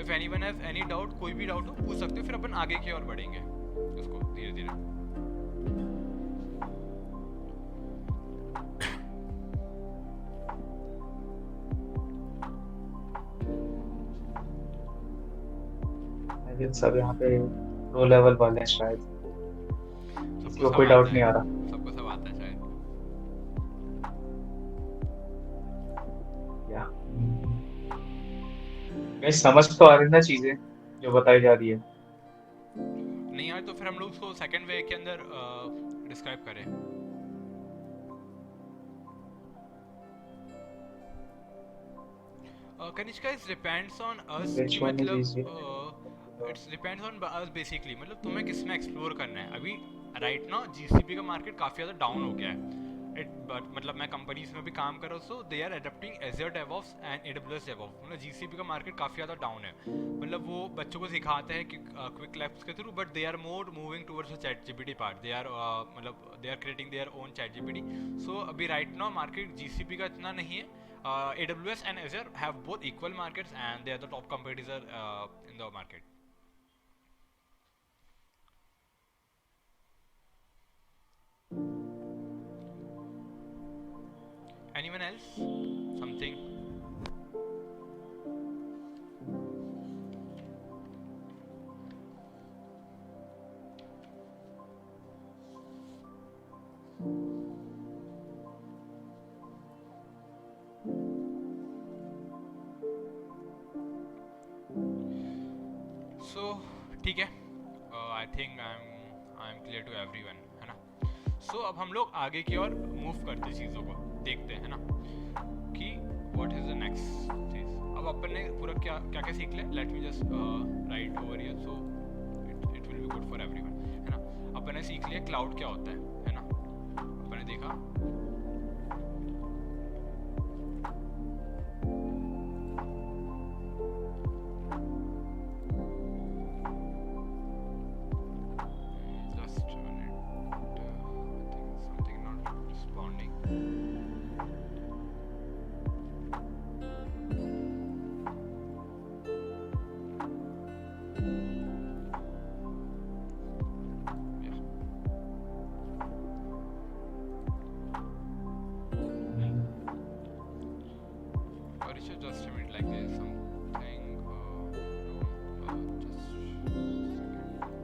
If anyone has any doubt, कोई भी डाउट हो पूछ सकते हो, फिर अपन आगे की ओर बढ़ेंगे उसको धीरे धीरे। सब यहाँ पे लो लेवल वाले हैं शायद, सबको कोई डाउट नहीं आ रहा। सबको सब आता है शायद। समझ तो आ रही ना चीजें जो बताई जा रही है? नहीं यार, तो फिर हम लोग उसको सेकंड वे के अंदर डिस्क्राइब करें। Kanishka, it depends on us, मतलब it's depends on us basically, मतलब तुम्हें किस में एक्सप्लोर करना है। अभी राइट नाउ GCP का मार्केट काफ़ी ज़्यादा डाउन हो गया है। मतलब मैं कंपनीज में भी काम कर रहा हूँ, so they are adopting Azure DevOps and AWS DevOps। मतलब GCP का मार्केट काफ़ी ज़्यादा डाउन है। मतलब वो बच्चों को सिखाते हैं कि क्विक लैब्स के through, but they are more moving towards the ChatGPT part. They are मतलब they are creating their own ChatGPT। So अभी राइट नाउ मार्केट GCP का इतना नहीं है। AWS and Azure have both equal markets and they are the top competitor in the market. Anyone else? Something? So ठीक है, I think I'm clear to everyone, है ना। So अब हम लोग आगे की ओर मूव करते चीज़ों को देखते हैं, है ना, कि what is the next चीज़। अब अपन ने पूरा क्या क्या सीख लिया। Let me just write over here so it will be good for everyone, है ना। अपन ने सीख लिया क्लाउड क्या होता है ना। अपन ने देखा Alisha, just a minute, like there's something. Just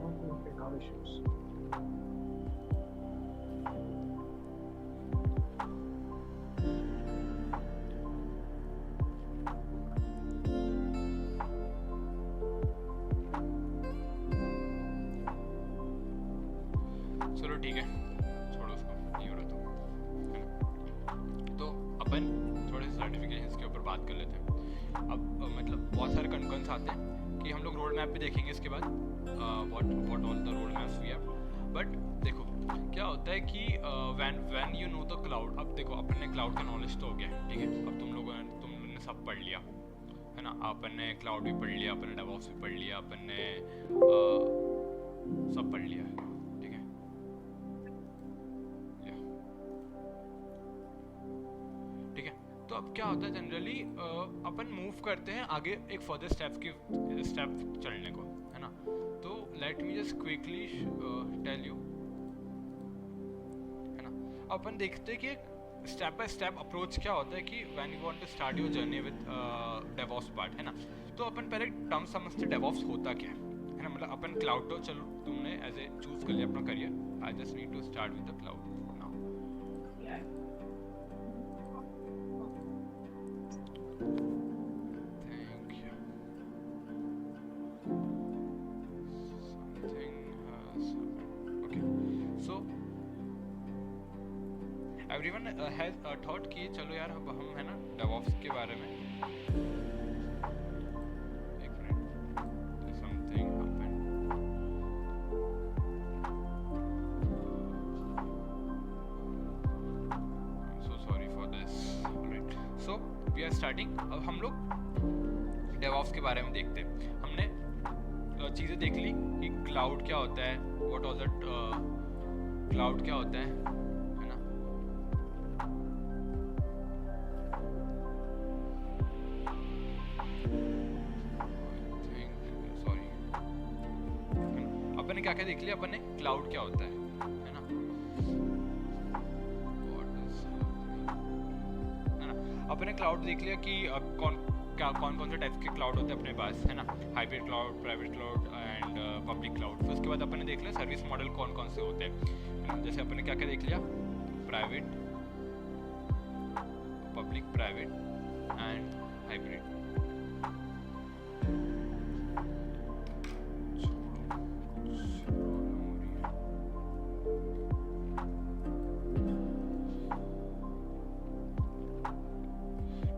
Okay, okay, no issues. चलो ठीक है, छोड़ो उसको, नहीं हो रहा तो, है ना। तो अपन थोड़े से सर्टिफिकेशंस के ऊपर बात कर लेते हैं। अब मतलब बहुत सारे कंसर्न्स आते हैं कि हम लोग रोड मैप भी देखेंगे इसके बाद, what all the road maps we have. But देखो क्या होता है कि when you know the cloud, अब देखो अपन ने क्लाउड का नॉलेज तो हो गया, ठीक है। अब तुम लोगों ने सब पढ़ लिया, है ना। अपन ने क्लाउड भी पढ़ लिया, अपन ने डेवऑप्स भी पढ़ लिया, अपन ने सब पढ़ लिया, ठीक है। या, ठीक है। तो अब क्या होता है जनरली, अपन मूव करते हैं आगे एक फर्दर स्टेप चलने को, है ना। तो let me just quickly tell you, है ना। अपन देखते हैं कि स्टेप बाय स्टेप अप्रोच क्या होता है कि when you want to start your journey with DevOps part, है ना। तो अपन पहले टर्म समझते डेवऑप्स होता क्या है ना। मतलब अपन क्लाउड, तो चलो तुमने एज ए चूज कर लिया अपना career, I just need to start with the cloud now. Thank you. Something okay, so everyone has thought कि चलो यार अब हम, है ना, डेवऑप्स के बारे में, एक minute, something happened. So sorry for this, right. So we are starting. अब हम लोग डेवऑप्स के बारे में देखते हैं। हमने चीज़ें देख ली कि क्लाउड क्या होता है, व्हाट ऑल दैट क्लाउड क्या होता है ना। सॉरी, अपन ने क्या क्या देख लिया, अपन ने क्लाउड क्या होता है ना। है ना, अपन ने क्लाउड देख लिया कि कौन कौन से टाइप के क्लाउड होते हैं अपने पास, है ना। Hybrid cloud, private cloud and public cloud. फिर उसके बाद अपन ने देख लिया सर्विस मॉडल कौन कौन से होते हैं, है ना। जैसे अपन ने क्या क्या देख लिया, private, public, private and hybrid.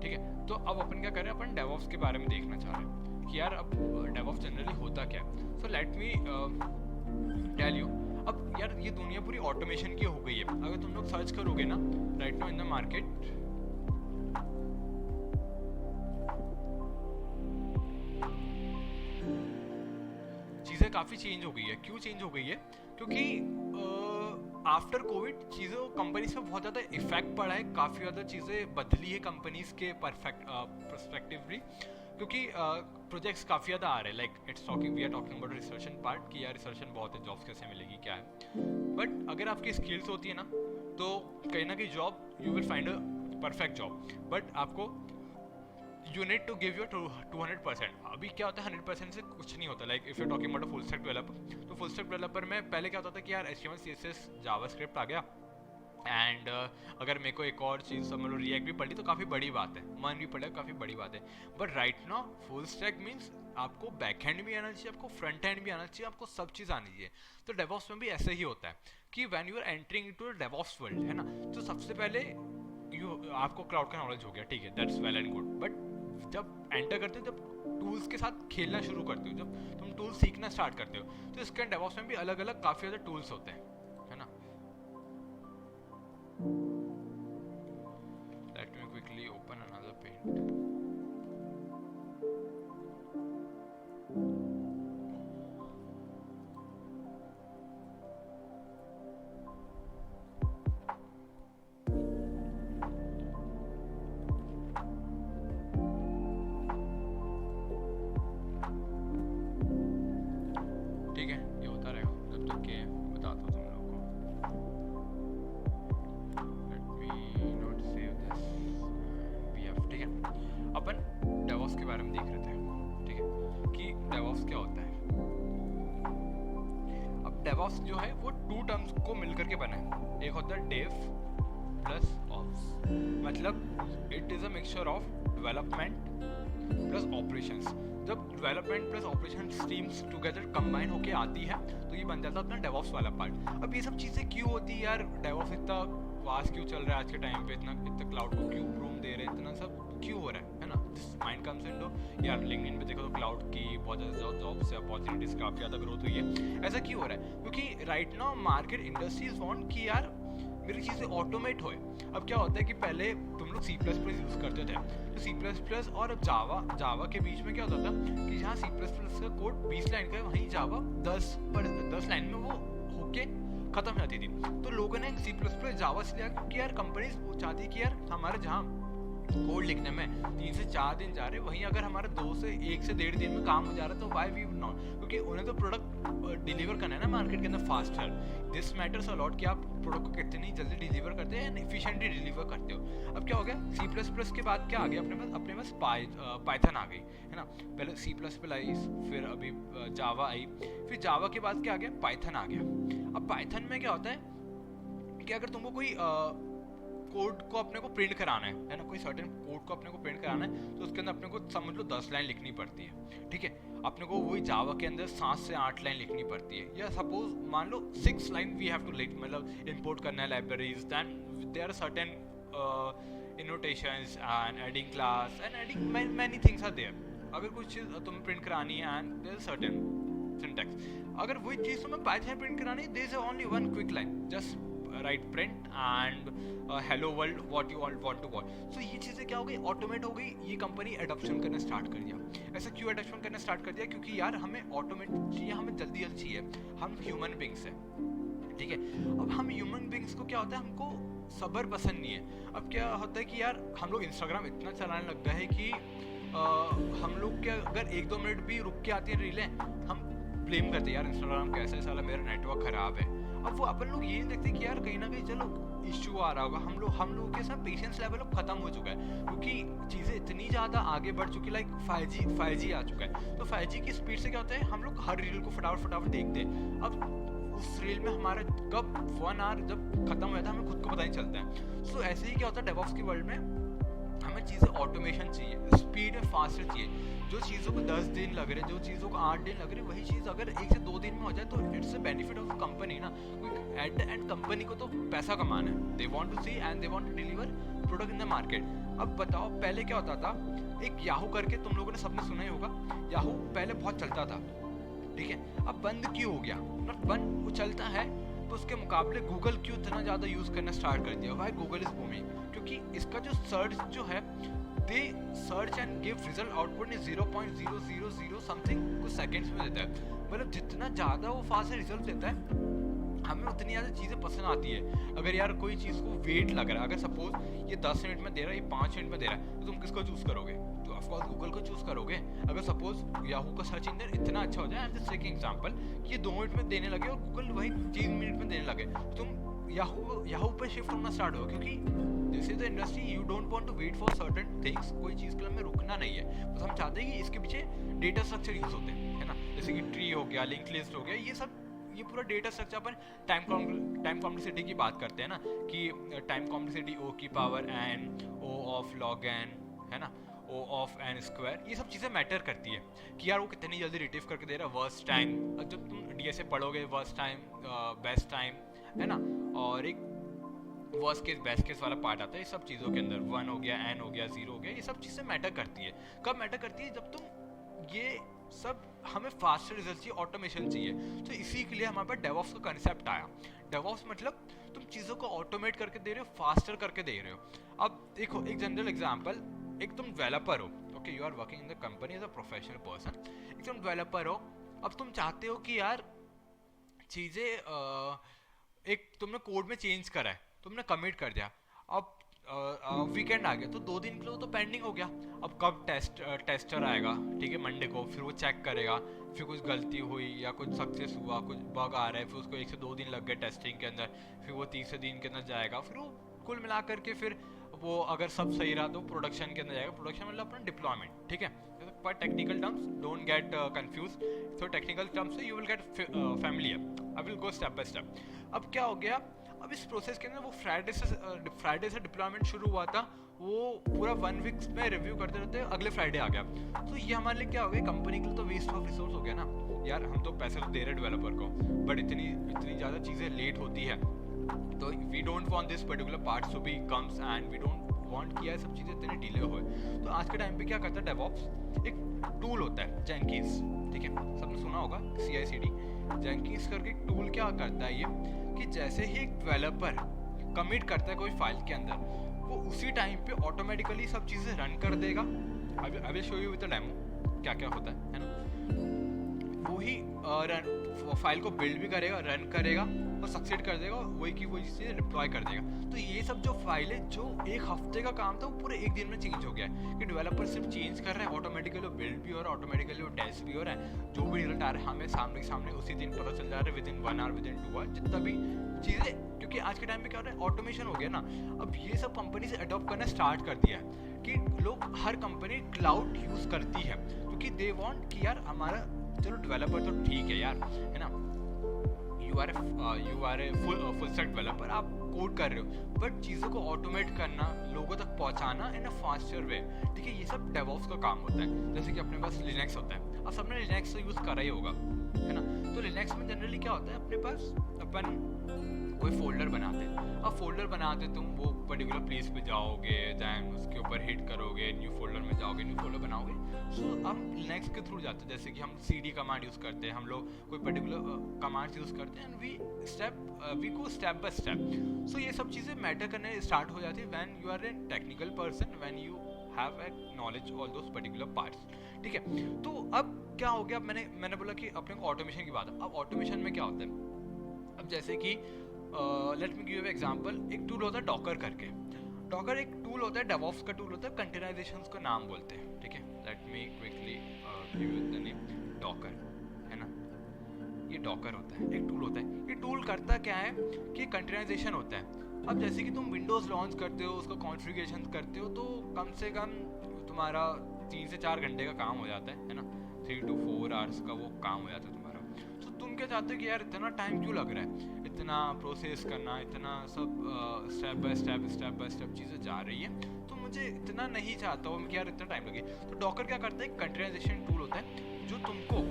ठीक है, तो अब अपन क्या कर रहे हैं, अपन डेवऑप्स के बारे में देखना चाह रहे हैं कि यार अब डेवऑप्स जनरली होता क्या है। So let me tell you. अब यार ये दुनिया पूरी ऑटोमेशन की हो गई है। अगर तुम लोग सर्च करोगे ना right now in the market, चीज़ें काफ़ी चेंज हो गई है। क्यों चेंज हो गई है? क्योंकि आफ्टर कोविड चीज़ों कंपनीज पे बहुत ज़्यादा इफेक्ट पड़ा है, काफ़ी ज़्यादा चीज़ें बदली है कंपनीज के परस्पेक्टिवली, क्योंकि प्रोजेक्ट्स काफ़ी ज़्यादा आ रहे हैं। Like it's talking, we are talking about recession part कि यार रिसर्शन बहुत है, जॉब्स कैसे मिलेगी क्या है। बट अगर आपकी स्किल्स होती है ना, तो कहीं ना कहीं job you will find a perfect job. But आपको you need to give your 200%। अभी क्या होता है, 100% से कुछ नहीं होता। Like if you talking about full stack developer, तो फुल स्टैक डेवलपर में पहले क्या होता था कि यार HTML CSS जावास्क्रिप्ट आ गया, एंड अगर मेरे को एक और चीज़ समझ लो रिएक्ट भी पढ़ी तो काफ़ी बड़ी बात है, मन भी पड़ेगा, काफ़ी बड़ी बात है। But right now full stack means आपको बैक हैंड भी आना चाहिए, आपको फ्रंट हैंड भी आना चाहिए, आपको सब चीज़ आनी चाहिए। तो डेवऑप्स में भी ऐसे ही होता है कि when you are entering into DevOps world, है ना, तो सबसे पहले आपको क्लाउड का नॉलेज हो गया, ठीक है, that's well and good. But जब एंटर करते हो, जब टूल्स के साथ खेलना शुरू करते हो, जब तुम टूल्स सीखना स्टार्ट करते हो, तो इसके डेवऑप्स में भी अलग अलग काफ़ी ज़्यादा टूल्स होते हैं, है ना। Let me quickly open another paint. ठीक है, ये होता रहेगा जब तक के बताता हूँ तुम लोगों को। Let me not save this. We have, ठीक है। बारे में देख रहे थे, ठीक है, कि डेवऑप्स क्या होता है। अब डेवऑप्स जो है वो टू टर्म्स को मिलकर के बना है, एक होता है डेव प्लस ऑप्स, मतलब it is a mixture of development plus operations. जब development plus operation streams together combine होके आती है तो ये बन जाता है अपना डेवऑप्स वाला पार्ट। अब ये सब चीज़ें क्यों होती है यार, डेवऑप्स इतना वास्ट क्यों चल रहा है आज के टाइम पे, इतना क्लाउड को क्यों रूम दे रहे हैं, इतना सब क्यों हो रहा है ना। दिस माइंड कम्स इनटू यार लिंक्डइन पे देखो तो क्लाउड की बहुत ज़्यादा जॉब्स या अपॉर्चुनिटीज़ काफ़ी ज़्यादा ग्रोथ हुई है। ऐसा क्यों हो रहा है, क्योंकि right now market industries want कि यार मेरी चीज़ें ऑटोमेट होए। अब क्या होता है कि पहले तुम लोग C++ यूज़ करते थे, तो C++ और जावा के बीच में क्या होता था कि जहाँ C++ का कोड 20 लाइन का है वहीं जावा 10 लाइन में वो होके खत्म हो जाती थी। तो लोगों ने C++ जावा से लिया कि यार कंपनीज चाहती है कि यार हमारे जहाँ कोड लिखने में 3 से 4 दिन जा रहे हैं, वहीं अगर हमारे 2 से 1 से 1.5 दिन में काम हो जा रहा है तो वाई वी नॉट, क्योंकि उन्हें तो प्रोडक्ट डिलीवर करना है ना मार्केट के अंदर फास्टर। दिस मैटर्स अलॉट कि आप प्रोडक्ट को कितनी जल्दी डिलीवर करते हैं एंड एफिशिएंटली डिलीवर करते हो। अब क्या हो गया, C++ के बाद क्या आ गया अपने पास पाइथन आ गई, है ना। पहले C++ आई, फिर अभी जावा आई, फिर जावा के बाद क्या आ गया, पाइथन आ गया। अब पाइथन में क्या होता है कि अगर तुमको कोई कोड को अपने को प्रिंट कराना है ना, कोई सर्टेन कोड को अपने को प्रिंट कराना है तो उसके अंदर अपने को समझ लो 10 लाइन लिखनी पड़ती है, ठीक है। अपने को वही जावा के अंदर 7 से 8 लाइन लिखनी पड़ती है, या सपोज मान लो 6 लाइन वी हैव टू लिख, मतलब इंपोर्ट करना है libraries, then there are certain annotations and adding class and adding many things are there। अगर कुछ चीज़ तुम्हें प्रिंट करानी है and there is certain syntax, अगर वही चीज़ तुम्हें पाइथन प्रिंट करानी है, there is only one quick line, just write print and hello world what you all want to watch। so ये चीज़ें क्या हो गई, ऑटोमेट हो गई। ये कंपनी एडॉप्शन करना स्टार्ट कर दिया। ऐसा क्यों एडॉप्शन करना स्टार्ट कर दिया, क्योंकि यार हमें ऑटोमेट चाहिए, हमें जल्दी जल्दी चाहिए, हम ह्यूमन बींग्स हैं, ठीक है। अब हम ह्यूमन बींग्स को क्या होता है, हमको सब्र पसंद नहीं है। अब क्या होता है कि यार हम लोग इंस्टाग्राम इतना चलाने लग गए हैं कि हम लोग क्या अगर 1-2 मिनट भी रुक के आती है रीलें, हम ब्लेम करते हैं यार इंस्टाग्राम कैसा है, साला मेरा नेटवर्क खराब है। अब वो अपन लोग ये नहीं देखते कि यार कहीं ना कहीं चलो इश्यू आ रहा होगा, हम लोगों के साथ पेशेंस लेवल अब खत्म हो चुका है, क्योंकि चीज़ें इतनी ज़्यादा आगे बढ़ चुकी, लाइक 5G आ चुका है। तो 5G की स्पीड से क्या होता है, हम लोग हर रील को फटाफट देखते हैं। अब उस रील में हमारा कब 1 आवर जब खत्म हो जाता है हमें खुद को पता नहीं चलता है। सो ऐसे ही क्या होता है डेवऑप्स की वर्ल्ड में, हमें चीज़ें ऑटोमेशन चाहिए, स्पीड में फास्टर चाहिए। जो चीज़ों को 10 दिन लग रहे, जो चीज़ों को 8 दिन लग रहे, वही चीज़ अगर 1 से 2 दिन में हो जाए तो it's a benefit of company ना। एट द एंड कंपनी को तो पैसा कमाना है, they want to see and they want to deliver product in the market. अब बताओ पहले क्या होता था, एक याहू करके तुम लोगों ने सबने सुना ही होगा, याहू पहले बहुत चलता था, ठीक है। अब बंद क्यों हो गया, मतलब बंद वो चलता है तो उसके मुकाबले गूगल क्यों इतना ज़्यादा यूज़ करना स्टार्ट कर दिया, वाई गूगल इज बूमिंग, क्योंकि इसका जो सर्च जो है, they search and give result output ने 0.000 समथिंग कुछ सेकेंड्स में देता है। मतलब जितना ज़्यादा वो फास्ट रिजल्ट देता है हमें उतनी ज़्यादा चीज़ें पसंद आती है। अगर यार कोई चीज़ को वेट लग रहा है, अगर सपोज ये 10 मिनट में दे रहा है, ये 5 मिनट में दे रहा है, तो तुम किसको चूज़ करोगे, तो ऑफकोर्स गूगल को चूज़ करोगे। अगर सपोज याहू का सर्च इंजन इतना अच्छा हो जाए, आई एम जस्ट टेकिंग एग्जांपल, कि ये 2 मिनट में देने लगे और गूगल वही 3 मिनट में देने लगे, तुम याहू पे शिफ्ट होना स्टार्ट हो, क्योंकि this is the industry, you don't want to wait for certain things. कोई चीज़ के लिए हमें रुकना नहीं है, बस हम चाहते हैं कि इसके पीछे डेटा स्ट्रक्चर यूज़ होते हैं, है ना, जैसे कि ट्री हो गया, लिंक लिस्ट हो गया, ये सब, ये पूरा डेटा स्ट्रक्चर। अपन टाइम कॉम्प्लेक्सिटी की बात करते हैं ना, कि टाइम कॉम्प्लेक्सिटी O की power n, O of log n, है ना, O ऑफ n स्क्वायर, ये सब चीज़ें मैटर करती है कि यार वो कितनी जल्दी रिट्रीव करके दे रहा है। वर्स्ट टाइम, जब तुम DSA पढ़ोगे, वर्स्ट टाइम, बेस्ट टाइम, है ना, और एक वर्स्ट केस बेस्ट केस वाला पार्ट आता है। इस सब चीज़ों के अंदर 1 हो गया, n हो गया, 0 हो गया, ये सब चीज़ें मैटर करती है। कब मैटर करती है, जब तुम ये सब, हमें फास्टर रिजल्ट चाहिए, ऑटोमेशन चाहिए। तो इसी के लिए हमारे पास डेवऑप्स का कंसेप्ट आया। डेवऑप्स मतलब तुम चीज़ों को ऑटोमेट करके दे रहे हो, फास्टर करके दे रहे हो। अब देखो एक जनरल एग्जांपल, एक तुम डेवलपर हो, okay, you are working in the company as a professional person, एक तुम डेवलपर हो। अब तुम चाहते हो कि यार चीज़ें, एक तुमने कोड में चेंज करा है, तुमने कमिट कर दिया, अब वीकेंड आ गया तो 2 दिन के लिए तो पेंडिंग हो गया। अब कब टेस्टर आएगा, ठीक है, मंडे को, फिर वो चेक करेगा, फिर कुछ गलती हुई या कुछ सक्सेस हुआ, कुछ बग आ रहा है, फिर उसको 1 से 2 दिन लग गए टेस्टिंग के अंदर, फिर वो 30 दिन के अंदर जाएगा, फिर वो कुल मिला करके फिर वो अगर सब सही रहा तो प्रोडक्शन के अंदर जाएगा। प्रोडक्शन मतलब अपना डिप्लॉयमेंट, ठीक है। पर technical terms don't get confuse, so technical terms से you will get familiar. I will go step by step. अब क्या हो गया, अब इस प्रोसेस के अंदर वो फ्राइडे से डिप्लॉयमेंट शुरू हुआ था, वो पूरा 1 वीक में रिव्यू करते रहते अगले फ्राइडे आ गया। तो ये हमारे लिए क्या हो गया, कंपनी के लिए तो वेस्ट ऑफ रिसोर्स हो गया ना यार। हम तो पैसे तो दे रहे डेवलपर को, बट इतनी ज़्यादा चीज़ें लेट होती है, तो we don't want this particular parts to be comes and we don't want कि ये सब चीज़ें इतनी डिले होए। तो आज के टाइम पे क्या करता है डेवऑप्स, एक टूल होता है जेंकिंस, ठीक है, सबने सुना होगा CI/CD। जेंकिंस करके एक टूल क्या करता है ये, कि जैसे ही एक डेवलपर कमिट करता है कोई फाइल के अंदर, वो उसी टाइम पे ऑटोमेटिकली सब चीज़ें रन कर देगा। I will show you with the demo क्या क्या होता है ना। वही फाइल को बिल्ड भी करेगा, रन करेगा और सक्सेड कर देगा, वही की वही चीज़ें डिप्लॉय कर देगा। तो ये सब जो फाइल है, जो एक हफ्ते का काम था, वो पूरे एक दिन में चेंज हो गया है, कि डेवलपर सिर्फ चेंज कर रहे हैं, ऑटोमेटिकली वो बिल्ड भी हो रहा है, ऑटोमेटिकली वो टेस्ट भी हो रहा है, जो भी रिजल्ट आ रहा है हमें सामने उसी दिन पता चल जा रहा है, विदिन 1 आवर, विदिन 2 आवर, जितना भी चीज़ें। क्योंकि आज के टाइम पे क्या हो रहा है, ऑटोमेशन हो गया ना। अब ये सब कंपनी से अडॉप्ट करना स्टार्ट कर दिया है, कि लोग, हर कंपनी क्लाउड यूज़ करती है, क्योंकि दे वांट कि यार हमारा, चलो डेवलपर तो ठीक है यार, है ना, you are a full stack developer, आप कोड कर रहे हो, बट चीज़ों को ऑटोमेट करना, लोगों तक पहुंचाना इन अ फास्टर वे, ठीक है, ये सब डेवऑप्स का काम होता है। जैसे कि अपने पास लिनक्स होता है, अब सबने लिनक्स तो यूज़ करा ही होगा, है ना। तो लिनक्स में जनरली क्या होता है, अपने पास अपन कोई फोल्डर बनाते हैं। अब फोल्डर बनाते तुम वो पर्टिकुलर प्लेस पे जाओगे, दैन उसके ऊपर हिट करोगे, न्यू फोल्डर में जाओगे, न्यू फोल्डर बनाओगे। सो हम लिनक्स के थ्रू जाते हैं, जैसे कि हम CD कमांड यूज़ करते हैं, हम लोग कोई पर्टिकुलर कमांड्स यूज़ करते हैं, and we go step by step. So ये सब चीज़ें मैटर करने स्टार्ट हो जाती है when you are a technical person, when you have a knowledge all those particular parts, ठीक है। तो अब क्या हो गया, मैंने बोला कि अपने को ऑटोमेशन की बात है। अब ऑटोमेशन में क्या होता है, अब जैसे कि लेट मी गिव एग्जांपल, एक टूल होता है डॉकर करके। डॉकर एक टूल होता है, डेवऑप्स का टूल होता है, कंटेनराइजेशंस का नाम बोलते हैं, ठीक है। Let me quickly give you the name Docker, है ना। ये डॉकर होता है, एक टूल होता है। ये टूल करता क्या है कि कंटेनराइजेशन होता है। अब जैसे कि तुम विंडोज़ लॉन्च करते हो, उसका कॉन्फ़िगरेशन करते हो, तो कम से कम तुम्हारा 3 से 4 घंटे का काम हो जाता है ना, 3 to 4 आवर्स का वो काम हो जाता है तुम्हारा। तो तुम क्या चाहते हो कि यार इतना टाइम क्यों लग रहा है, इतना प्रोसेस करना, इतना सब स्टेप बाय स्टेप चीज़ें जा रही है, तो मुझे इतना नहीं चाहता हूँ कि यार इतना टाइम लगे। तो डॉकर क्या करता है, कंटेनराइजेशन टूल होता है, जो तुमको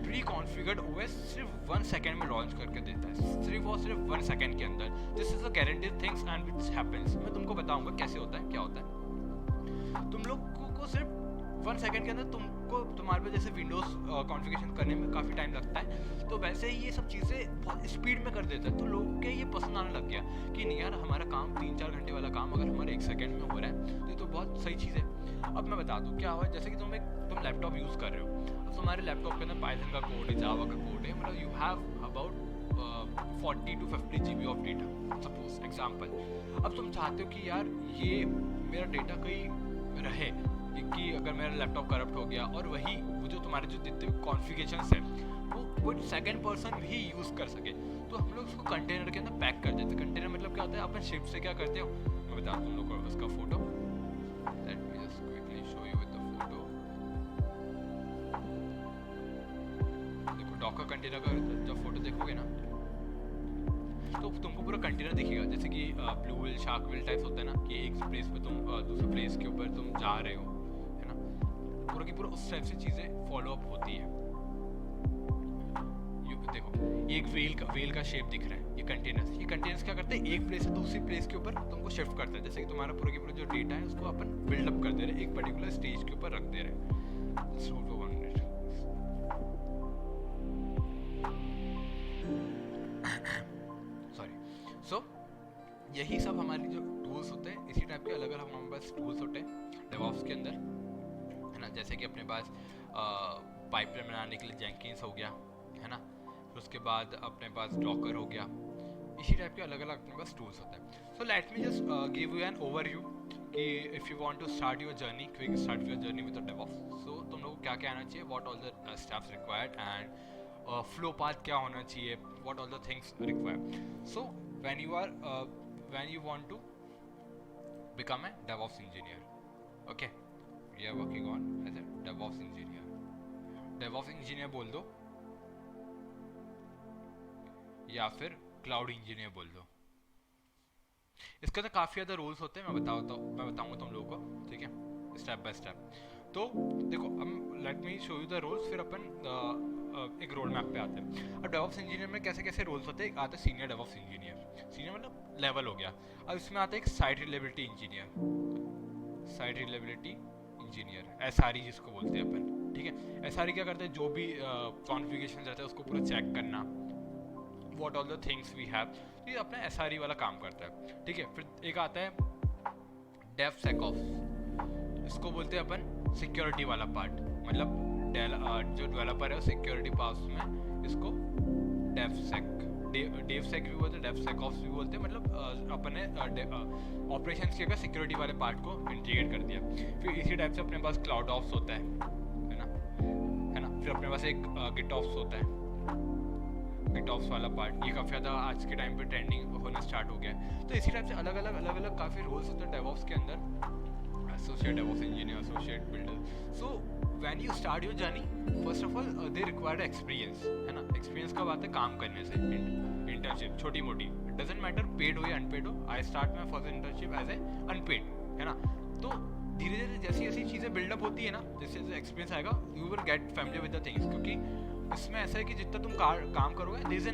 प्री कॉन्फ़िगर्ड OS सिर्फ 1 सेकेंड में लॉन्च करके देता है, सिर्फ 1 सेकेंड के अंदर। This is a guaranteed things and which happens. मैं तुमको बताऊंगा कैसे होता है, क्या होता है। तुम लोग को सिर्फ 1 सेकेंड के अंदर तुमको, तुम्हारे पे जैसे विंडोज़ कॉन्फ़िगरेशन करने में काफ़ी टाइम लगता है, तो वैसे ही ये सब चीज़ें बहुत स्पीड में कर देता है। तो लोगों के ये पसंद आने लग गया कि नहीं यार, हमारा काम 3-4 घंटे वाला काम अगर हमारे 1 सेकेंड में हो रहा है, तो ये तो बहुत सही चीज़ है। अब मैं बता दूँ क्या हुआ, जैसे कि तुम लैपटॉप यूज़ कर रहे हो, अब तुम्हारे लैपटॉप के अंदर पाइथन का कोड है, जावा का कोड है, मतलब you have about 40 to 50 GB of data, suppose example. अब तुम चाहते हो कि यार ये मेरा डेटा कहीं रहे, कि अगर मेरा लैपटॉप करप्ट हो गया, और वही वो जो तुम्हारे जो जितने कॉन्फ़िगरेशंस है वो कोई सेकंड पर्सन भी यूज़ कर सके, तो हम लोग उसको कंटेनर के अंदर पैक कर देते हैं। कंटेनर मतलब क्या होता है, अपन शिफ्ट से क्या करते हो, मैं बताता हूँ तुम लोग को उसका photo. Late me just quickly show you with the photo. देखो डॉकर कंटेनर का जब फोटो देखोगे ना, तो तुमको पूरा कंटेनर दिखेगा, जैसे कि blue whale, shark whale types होता है ना, कि एक प्लेस पे तुम दूसरे प्लेस के ऊपर तुम जा रहे हो, है ना, पूरा की पूरा उस टाइप से चीज़ें फॉलो अप होती है। देखो ये एक वेल का शेप दिख रहा है, ये कंटेनर्स क्या करते हैं, एक प्लेस से दूसरी प्लेस के ऊपर तुमको शिफ्ट करते हैं। जैसे कि तुम्हारा पूरा की पूरा जो डेटा है उसको अपन बिल्डअप कर दे रहे हैं, एक पर्टिकुलर स्टेज के ऊपर रख दे रहे हैं। सॉरी। सो यही सब हमारे जो टूल्स होते हैं, इसी टाइप के अलग अलग हमारे पास टूल्स होते हैं डेवऑप्स के अंदर, है ना। जैसे कि अपने पास पाइपलाइन बनाने के लिए जेंकिंस हो गया, है ना, फिर उसके बाद अपने पास डॉकर हो गया, इसी टाइप के अलग अलग अपने पास टूल्स होते हैं। So let me just give you an overview कि if you want to start your journey, quick start your journey with the DevOps. So तुम लोग को क्या क्या आना चाहिए, what all the steps required, and flow path क्या होना चाहिए, what all the things required. So when you want to become a DevOps engineer. Okay, we are working on as a DevOps engineer. DevOps engineer बोल दो या फिर क्लाउड इंजीनियर बोल दो. इसके अंदर काफ़ी ज़्यादा रोल्स होते हैं, मैं बताऊंगा तुम लोगों को, ठीक है, स्टेप बाय स्टेप. तो देखो अब let me show you the roles, फिर अपन एक रोड मैप पे आते हैं. अब डेवऑप्स इंजीनियर में कैसे कैसे रोल्स होते हैं. एक आता है सीनियर डेवऑप्स इंजीनियर, सीनियर मतलब लेवल हो गया. अब इसमें आता है एक site reliability engineer, site reliability engineer SRE जिसको बोलते हैं अपन, ठीक है. SRE क्या करते हैं, जो भी कॉन्फ़िगरेशन रहता है उसको पूरा चेक करना, what all the things we have, ये अपना SRE वाला काम करता है, ठीक है. फिर एक आता है DevSecOps, इसको बोलते हैं अपन सिक्योरिटी वाला पार्ट, मतलब जो डेवलपर है वो सिक्योरिटी पार्ट में इसको DevSec भी बोलते हैं, DevSecOps भी बोलते हैं, मतलब अपने ऑपरेशंस के सिक्योरिटी वाले पार्ट को इंटीग्रेट कर दिया. फिर इसी टाइप से अपने पास CloudOps होता है ना. फिर अपने पास एक GitOps होता है, GitOps वाला पार्ट, ये काफ़ी ज़्यादा आज के टाइम पे ट्रेंडिंग होना स्टार्ट हो गया है. तो इसी टाइप से अलग अलग काफ़ी रोल्स होते हैं DevOps के अंदर. Associate DevOps engineer, associate builder. So when you start your journey, first of all they require experience, है ना. एक्सपीरियंस कब आता है, काम करने से. इंटर्नशिप छोटी मोटी, इट डजेंट मैटर पेड हो या अनपेड हो. I start my first internship as a unpaid, है ना. तो धीरे धीरे जैसी जैसी चीज़ें बिल्डअप होती है ना, जैसे जैसे एक्सपीरियंस आएगा you will get familiar with the things. क्योंकि इसमें ऐसा है कि जितना तुम काम करोगे, there is